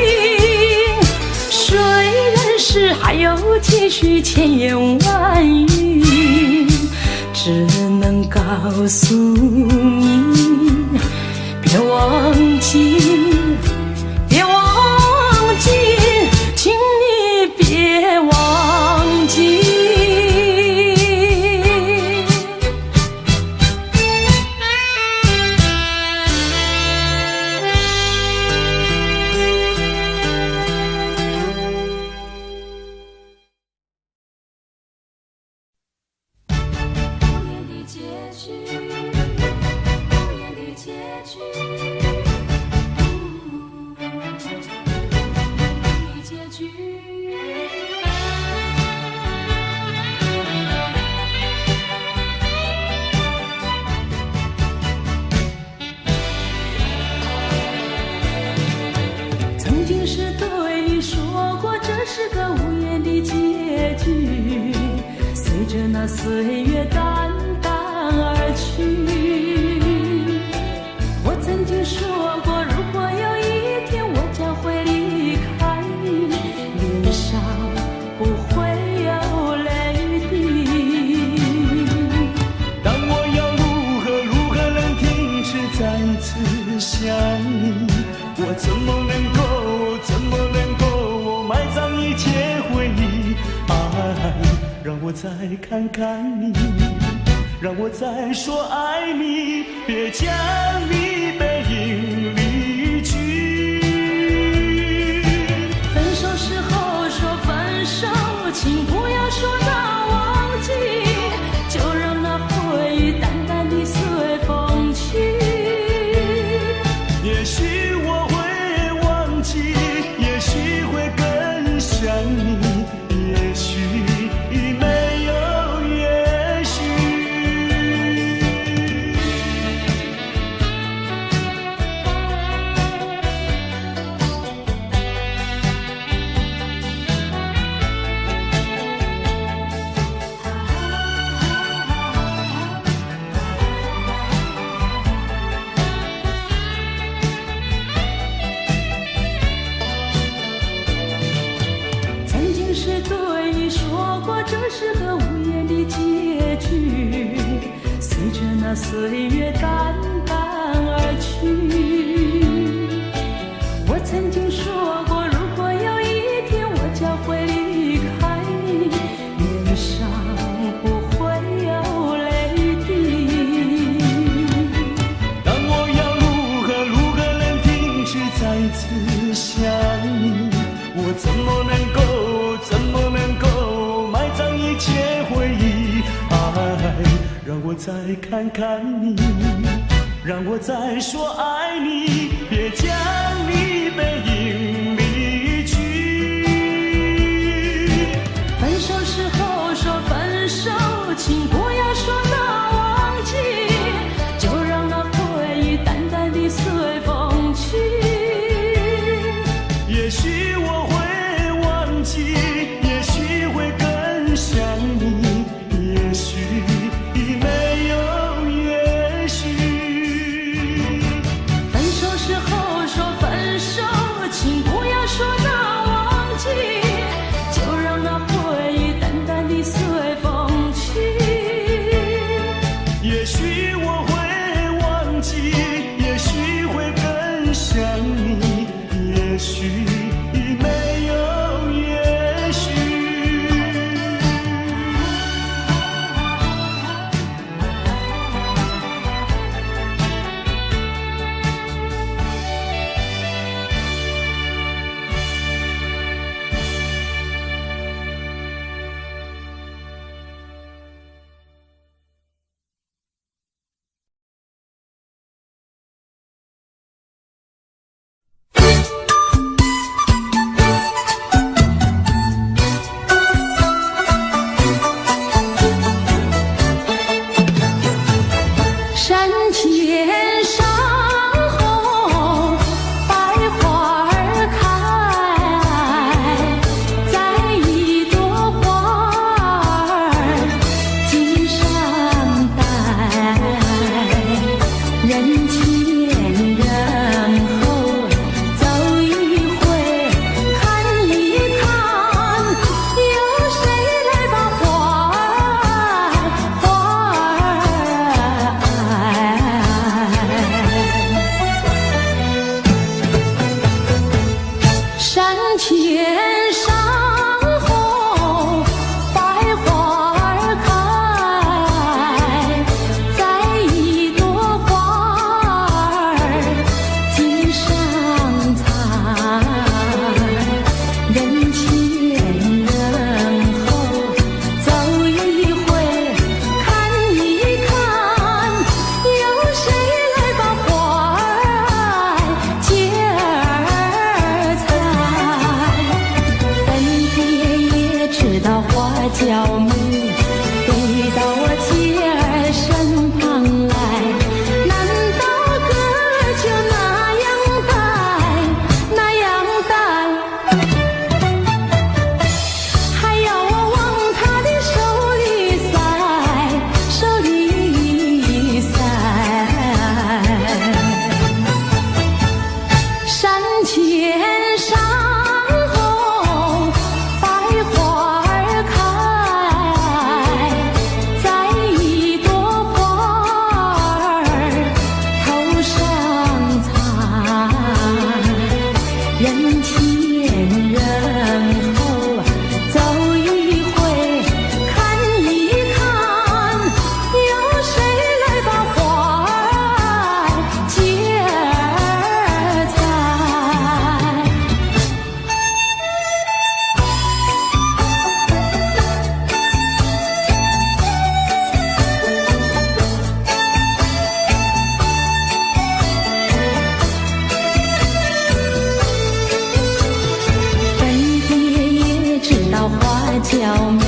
虽然是还有几许千言万语，只能告诉你，别忘记，别忘记，请你别忘记。无言的结局，是个无言的结局，随着那岁月淡淡而去。我曾经说过，如果有一天我将会离开你，脸上不会有泪滴。但我要如何能停止再次想你？我怎么能够埋葬一切回忆？爱，让我再看看你，让我再说爱你，别将你背影离去。分手时候说分手，请不要说那忘记，就让那回忆淡淡地随风去。也许我会忘记，也许会更想你，也许没有也许。曾经是对你说过，这是个无言的结局，随着那岁月淡淡而去。我曾经说过，如果有一天我将会离开你，脸上不会有泪滴。但我要如何能停止再次想你？我怎么能够埋葬一切回忆？爱，让我再看看你，让我再说爱你，别将你背影离去。分手时候说分手，请不要说那忘记，就让那回忆淡淡地随风去。也许我会忘记，也许会更想你，也许没有也许。分手时候说分手，请不要说那忘记，就让那回忆淡淡地随风去。也许我会忘记，也许会更想你，也许没有也许。山前山后百花儿开，栽一朵花儿锦上带，人前人后走一回看一看，有谁来把花儿山前山后百花儿开，栽一朵花儿锦上采，人前人后走一回看一看，有谁来把花儿接儿采。前山后百花儿开，在一朵花儿头上采，人前人后走一回看一看，有谁来把花儿接儿采？粉蝶也知道花娇美，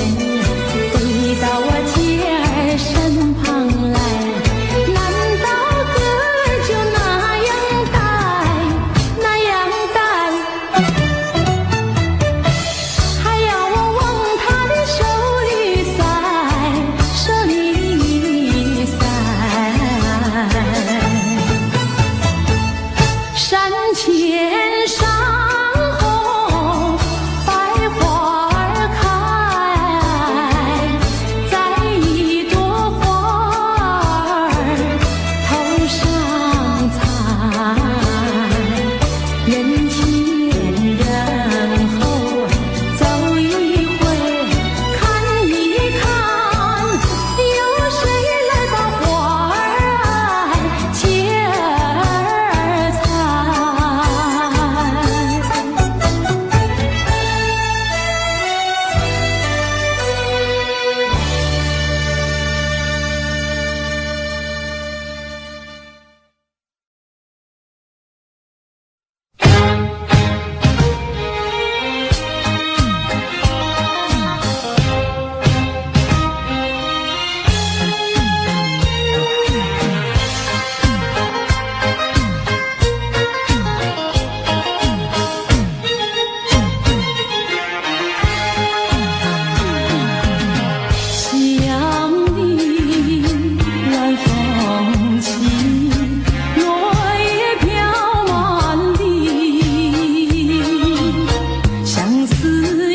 飞到我姐儿身旁来。难道歌儿就那样带，那样带？还要我往她的手里塞，手里塞。山前山后百花儿开，在一朵花儿头上采，人前人后走一回看一看，有谁来把花儿接儿采？想你晚风起，落叶飘满地，相思意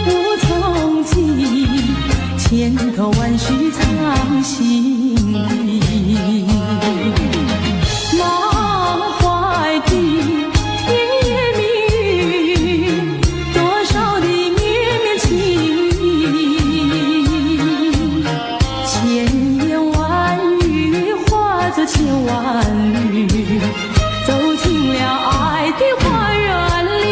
无从寄，千头万绪藏心底。满怀的甜言蜜语，多少的绵绵情意，千言万语化作千万缕，走进了爱的花园里。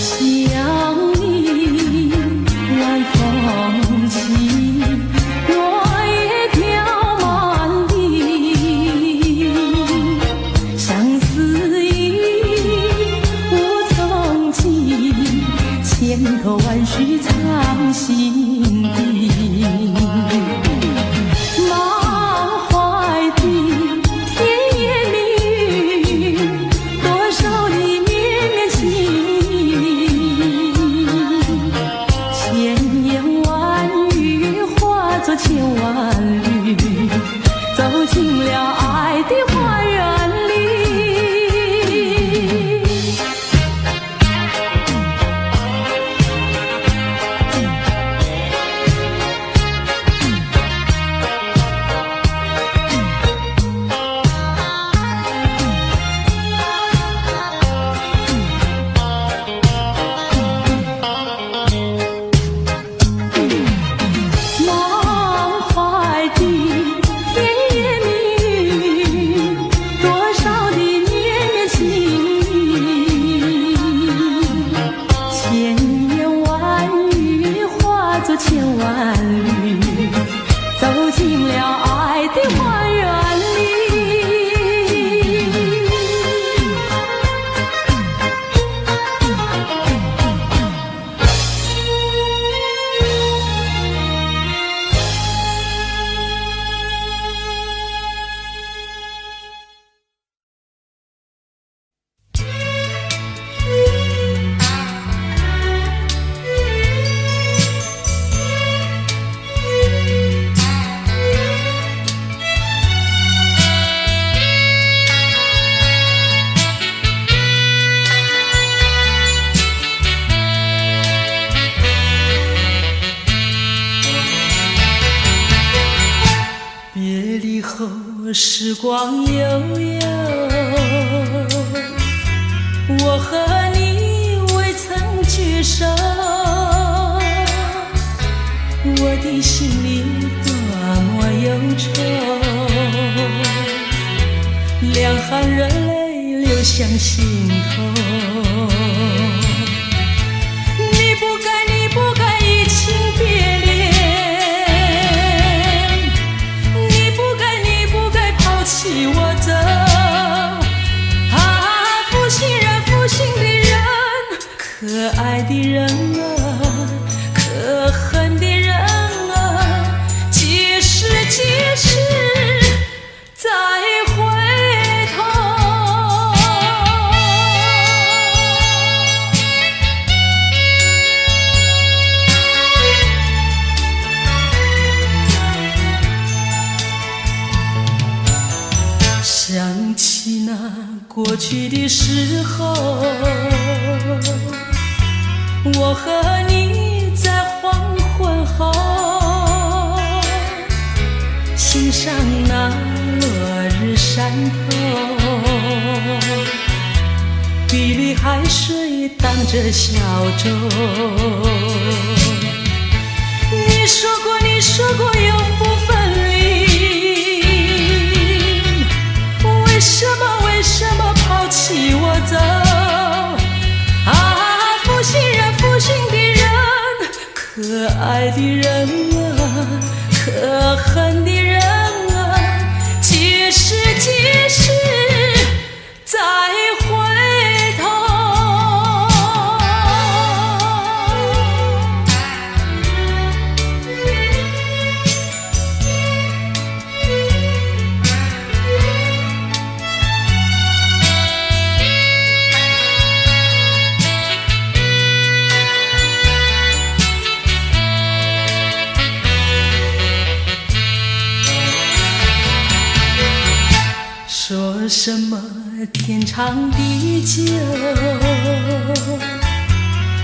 想你晚风起，落叶飘满地，相思意无从寄，千头万绪藏心底。满怀的甜言蜜语，多少的绵绵情意，千言万语化作千万缕，走进了爱的花园里。满怀的甜言蜜语，多少的绵绵情意，千言万语化作千万缕，走进了爱的花园里。后时光悠悠，我和你未曾聚首，我的心里多么忧愁，两行热泪流向心头。你不该移情别恋，你不该抛弃我走。啊，负心人，负心的人，可爱的人啊，可恨的人啊，几时再回头。想起那过去的时候，我和你在黄昏后欣赏那落日山头，碧绿海水荡着小舟。你说过永不分离，为什么抛弃我走？啊，负心人，负心的人，可爱的人啊，可恨的人啊，几时再回头。说什么天长地久，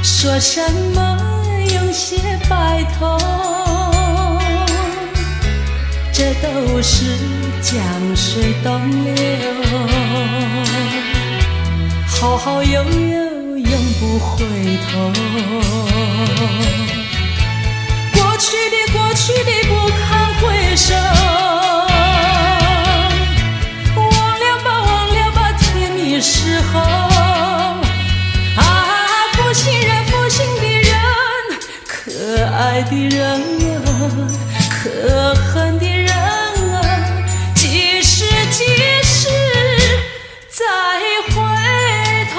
说什么永结白头，这都是江水东流，好好悠悠永不回头。过去的不堪回首，时候啊，负心人，负心的人，可爱的人啊，可恨的人啊，几时再回头。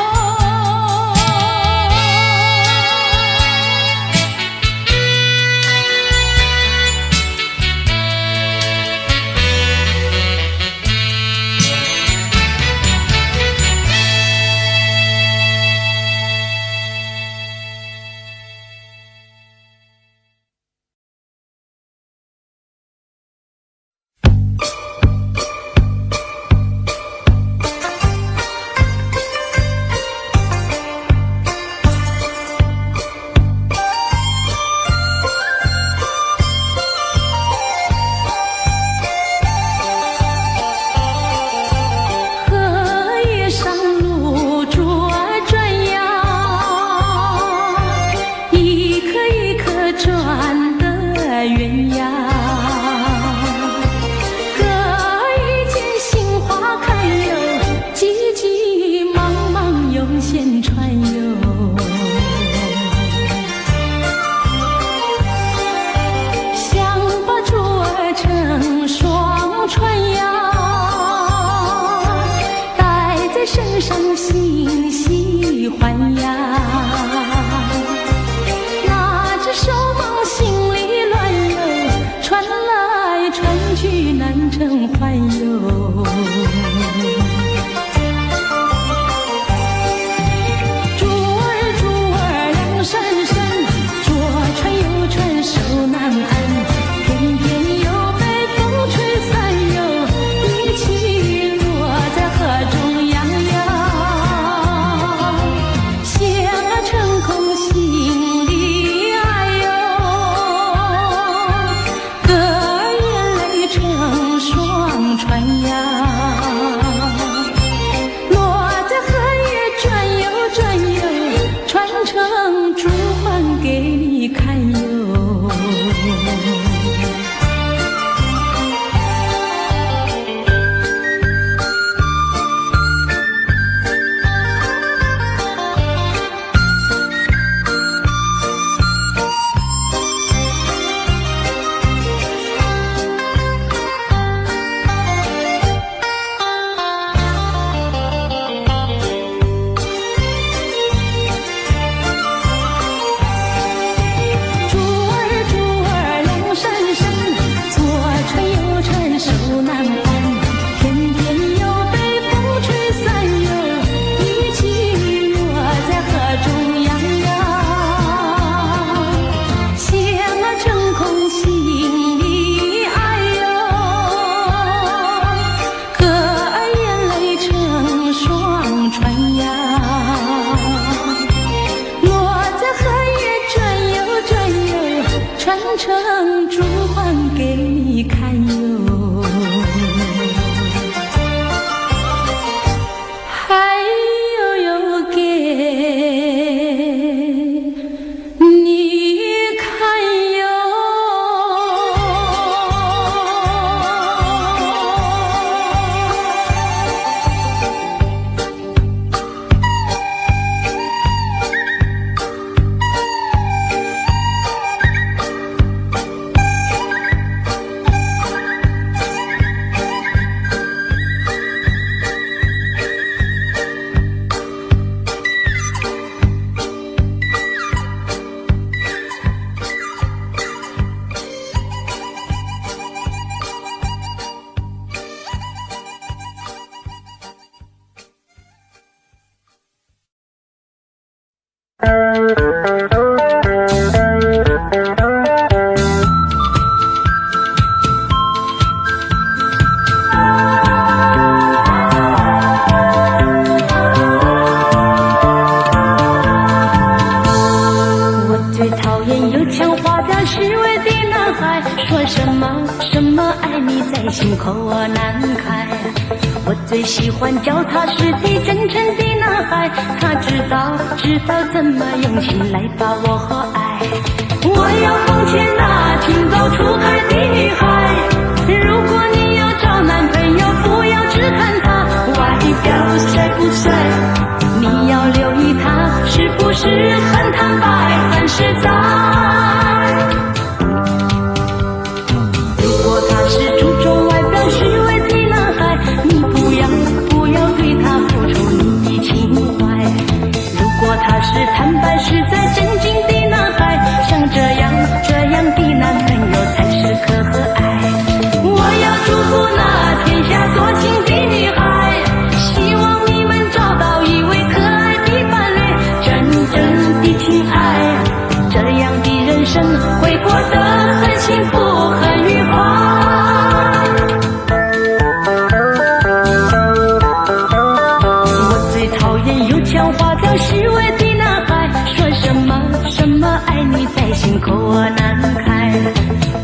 成烛光给你看哟，还有给你看哟。心口难开，我最喜欢脚踏实地真诚的男孩，他知道怎么用心来把我爱。我要奉劝那情窦初开的女孩，如果你要找男朋友，不要只看他外表帅不帅，你要留意他是不是很坦白很实在。坦白实在真经的男孩，像这样的男朋友才是可爱。我要祝福那天下多情的女孩，希望你们找到一位可爱的伴侣，真正的情爱，这样的人生会过得很幸福很愉快。我最讨厌油腔滑调虚伪的什么爱你在心口难开，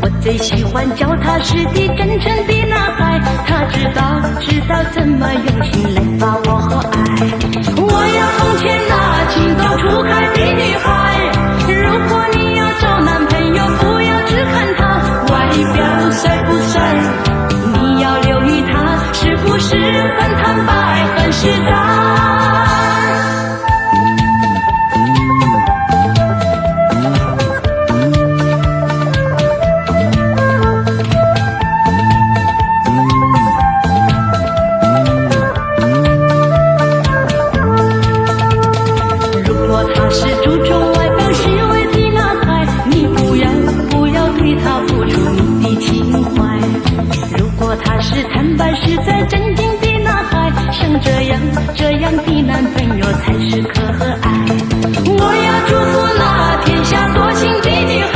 我最喜欢脚踏实地真诚的男孩，他知道怎么用心来把我爱。我要奉劝那情窦初开的女孩，如果你要找男朋友，不要只看他外表帅不帅，你要留意他是不是很坦白很实在。坦白实在真经的男孩，像这样的男朋友才是可爱。我要祝福那天下多情的女孩，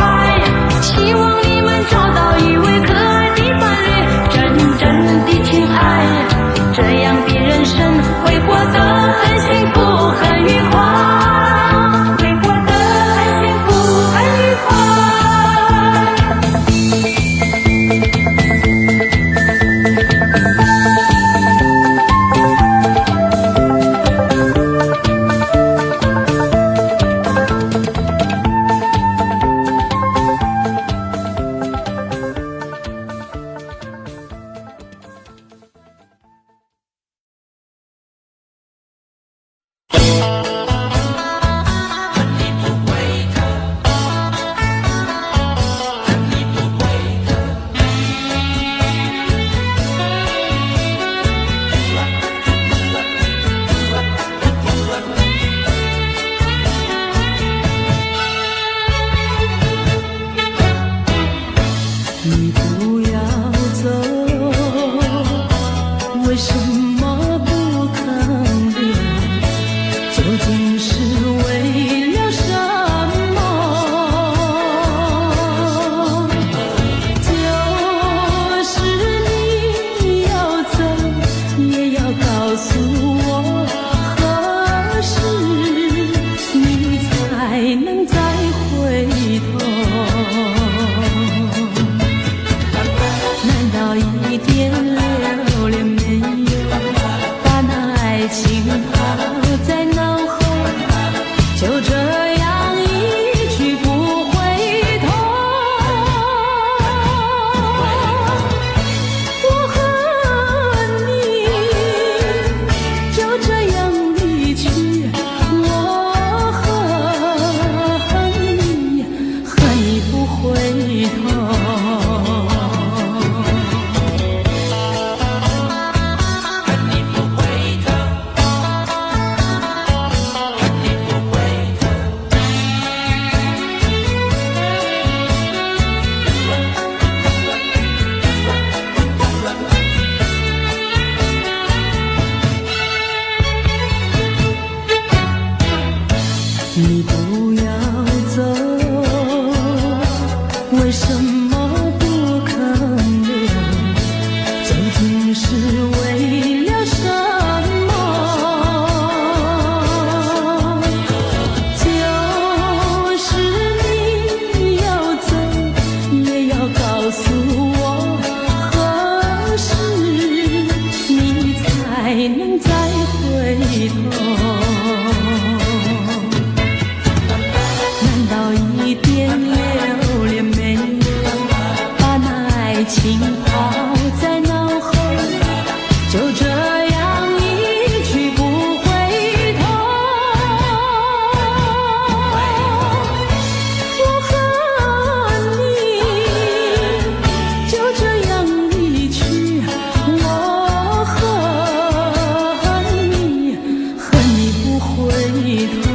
希望你们找到一位可爱的伴侣，真正的情爱，这样的人生会过得很幸福很愉快，会过得很幸福很愉快。才能再回头。爱情抛在脑后，就这样一去不回头。我和你就这样离去，我和你不回头。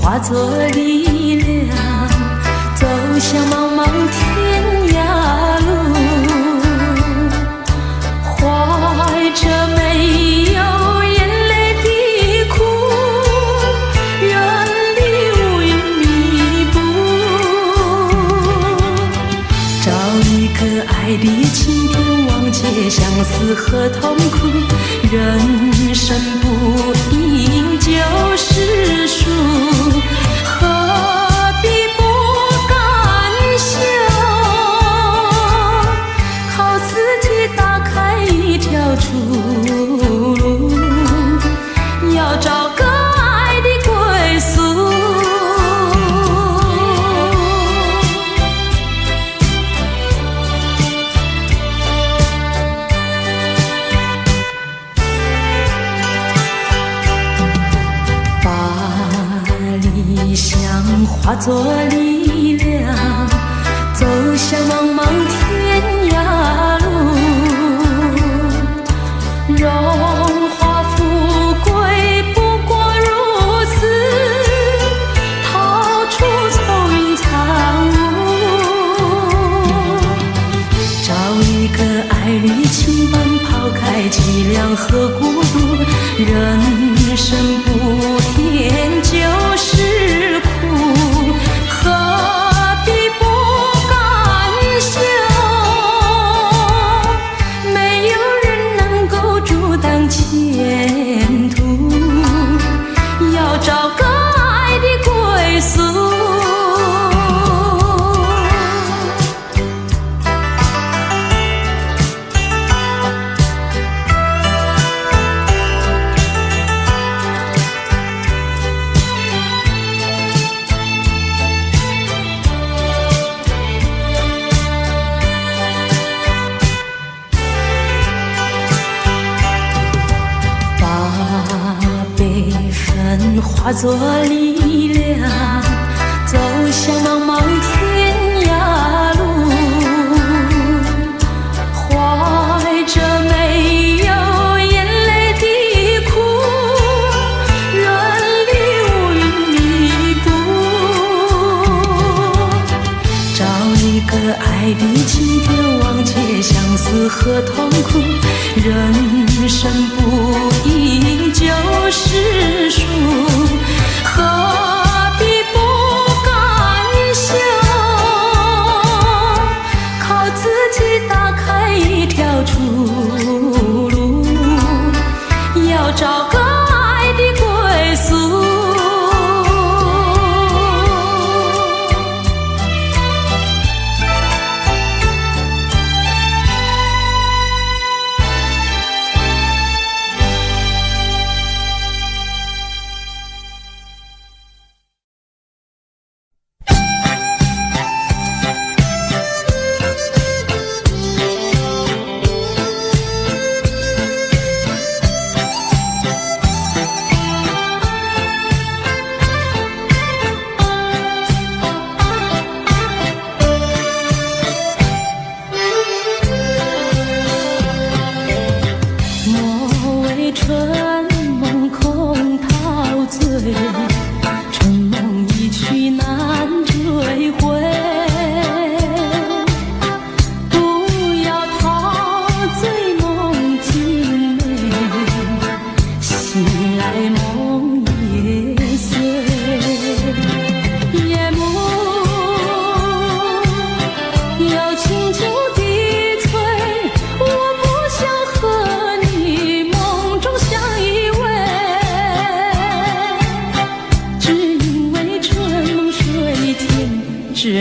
化作力量，走向茫茫天涯路，怀着没有眼泪的苦，远离乌云密布，找一个爱的晴天，忘却相思和痛苦，人生不应就是输，何必不甘休？靠自己打开一条出路，要找个爱的归宿。化作力量，走向茫茫天涯路，荣华富贵不过如此，逃出愁云惨雾，找一个爱侣轻伴，抛开凄凉和孤独，人生不甜就是苦，何必不甘休？没有人能够阻挡前途，要找个爱的归宿。化作力量，走向茫茫天涯路，怀着没有眼泪的苦，远离乌云密布，找一个爱的晴天，忘却相思和痛苦，人生不应就是输，何必不甘休？靠自己打开一条出路，要找个爱的归宿。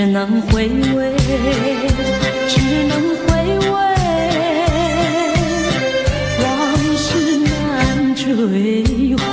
只能回味，只能回味，往事难追回。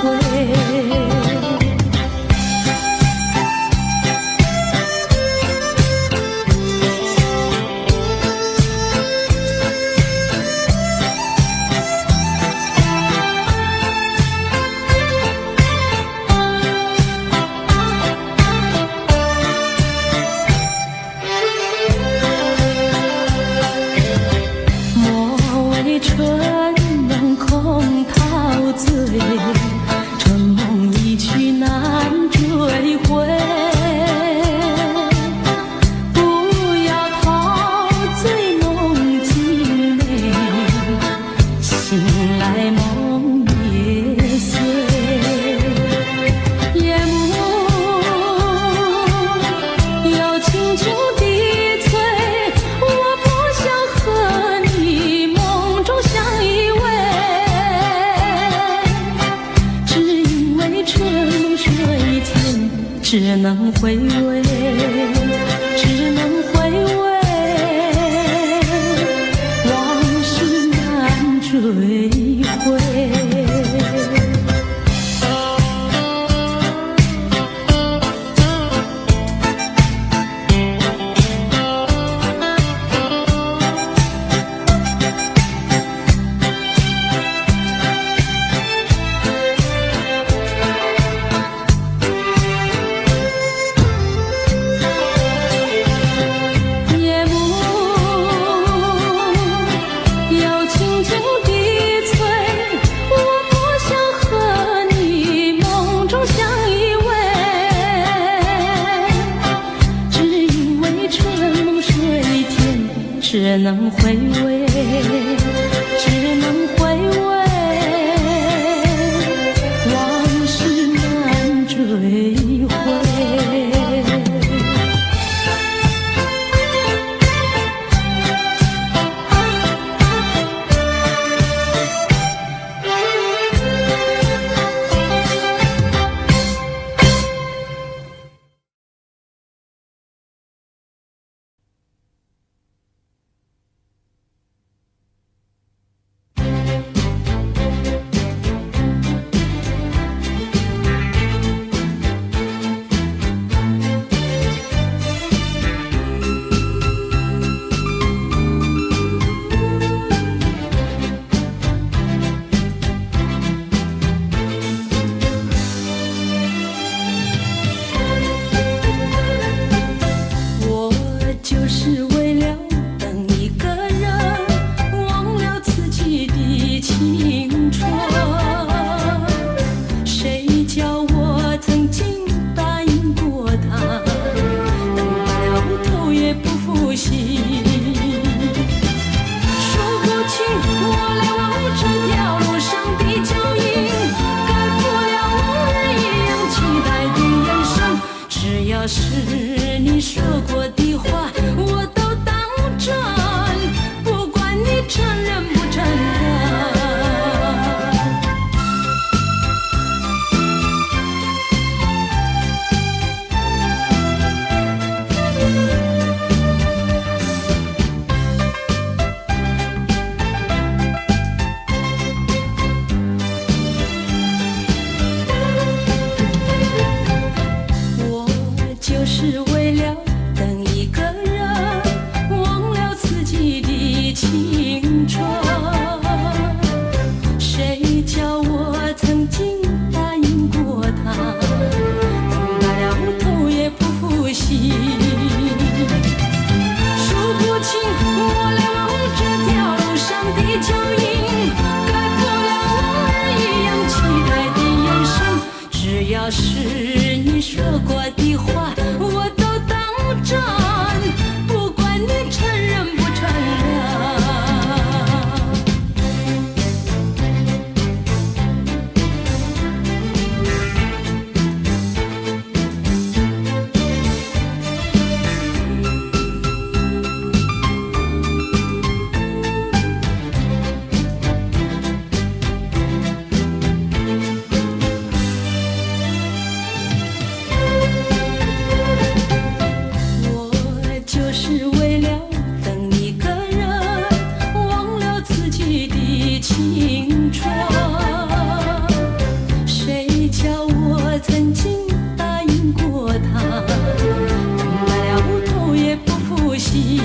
只能回味，只能回味，往事难追回。只能回味，只能回味，往事难追回。曾经答应过他，来了无头也不复习。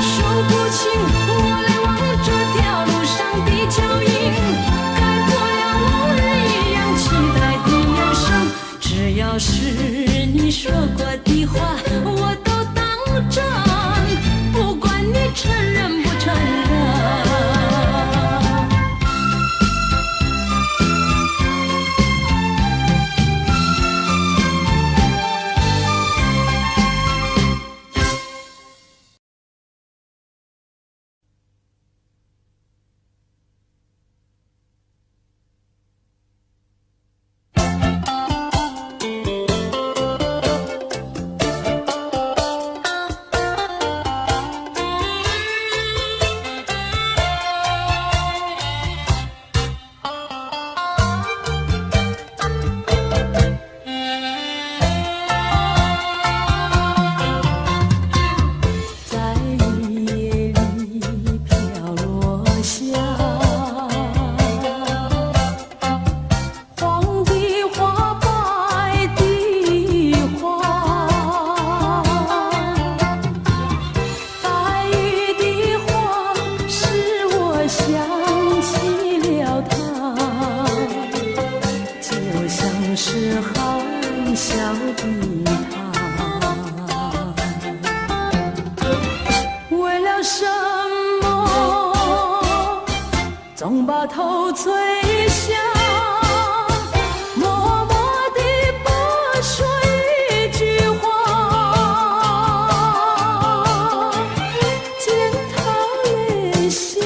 说不清我来往这条路上的脚印，盖过了往日一样期待的眼神。只要是你说过的话，我都当真，不管你承认不承认。为了什么总把头垂下，默默地不说一句话，见他泪下，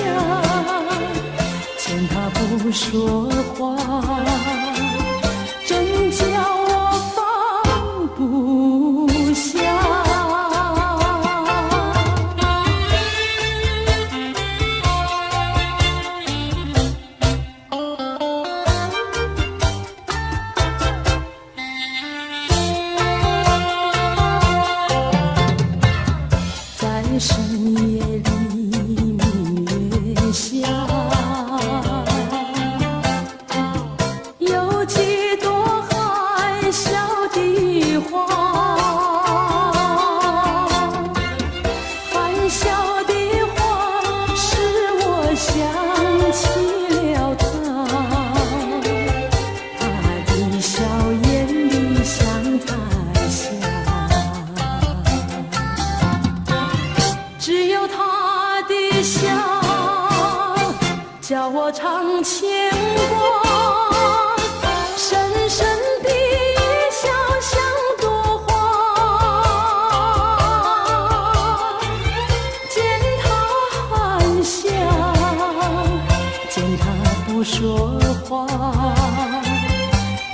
见他不说话，真叫我放不下。在深夜里，明月下，有几朵含笑的花，含笑的花使我想起了他，他的笑眼里像彩霞。只有他的笑，叫我常牵挂，深深的一笑像朵花。见他含笑，见他不说话，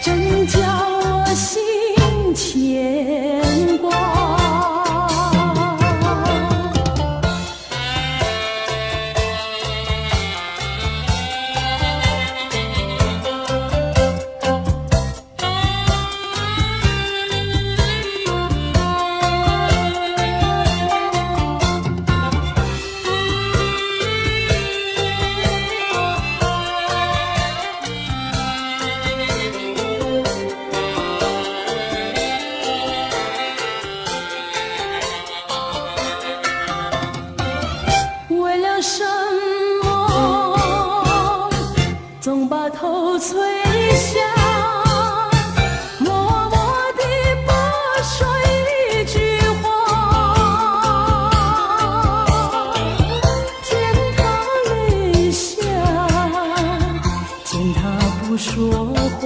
真叫我心牵挂。为了什么总把头垂下，默默地不说一句话，见他泪下，见他不说话。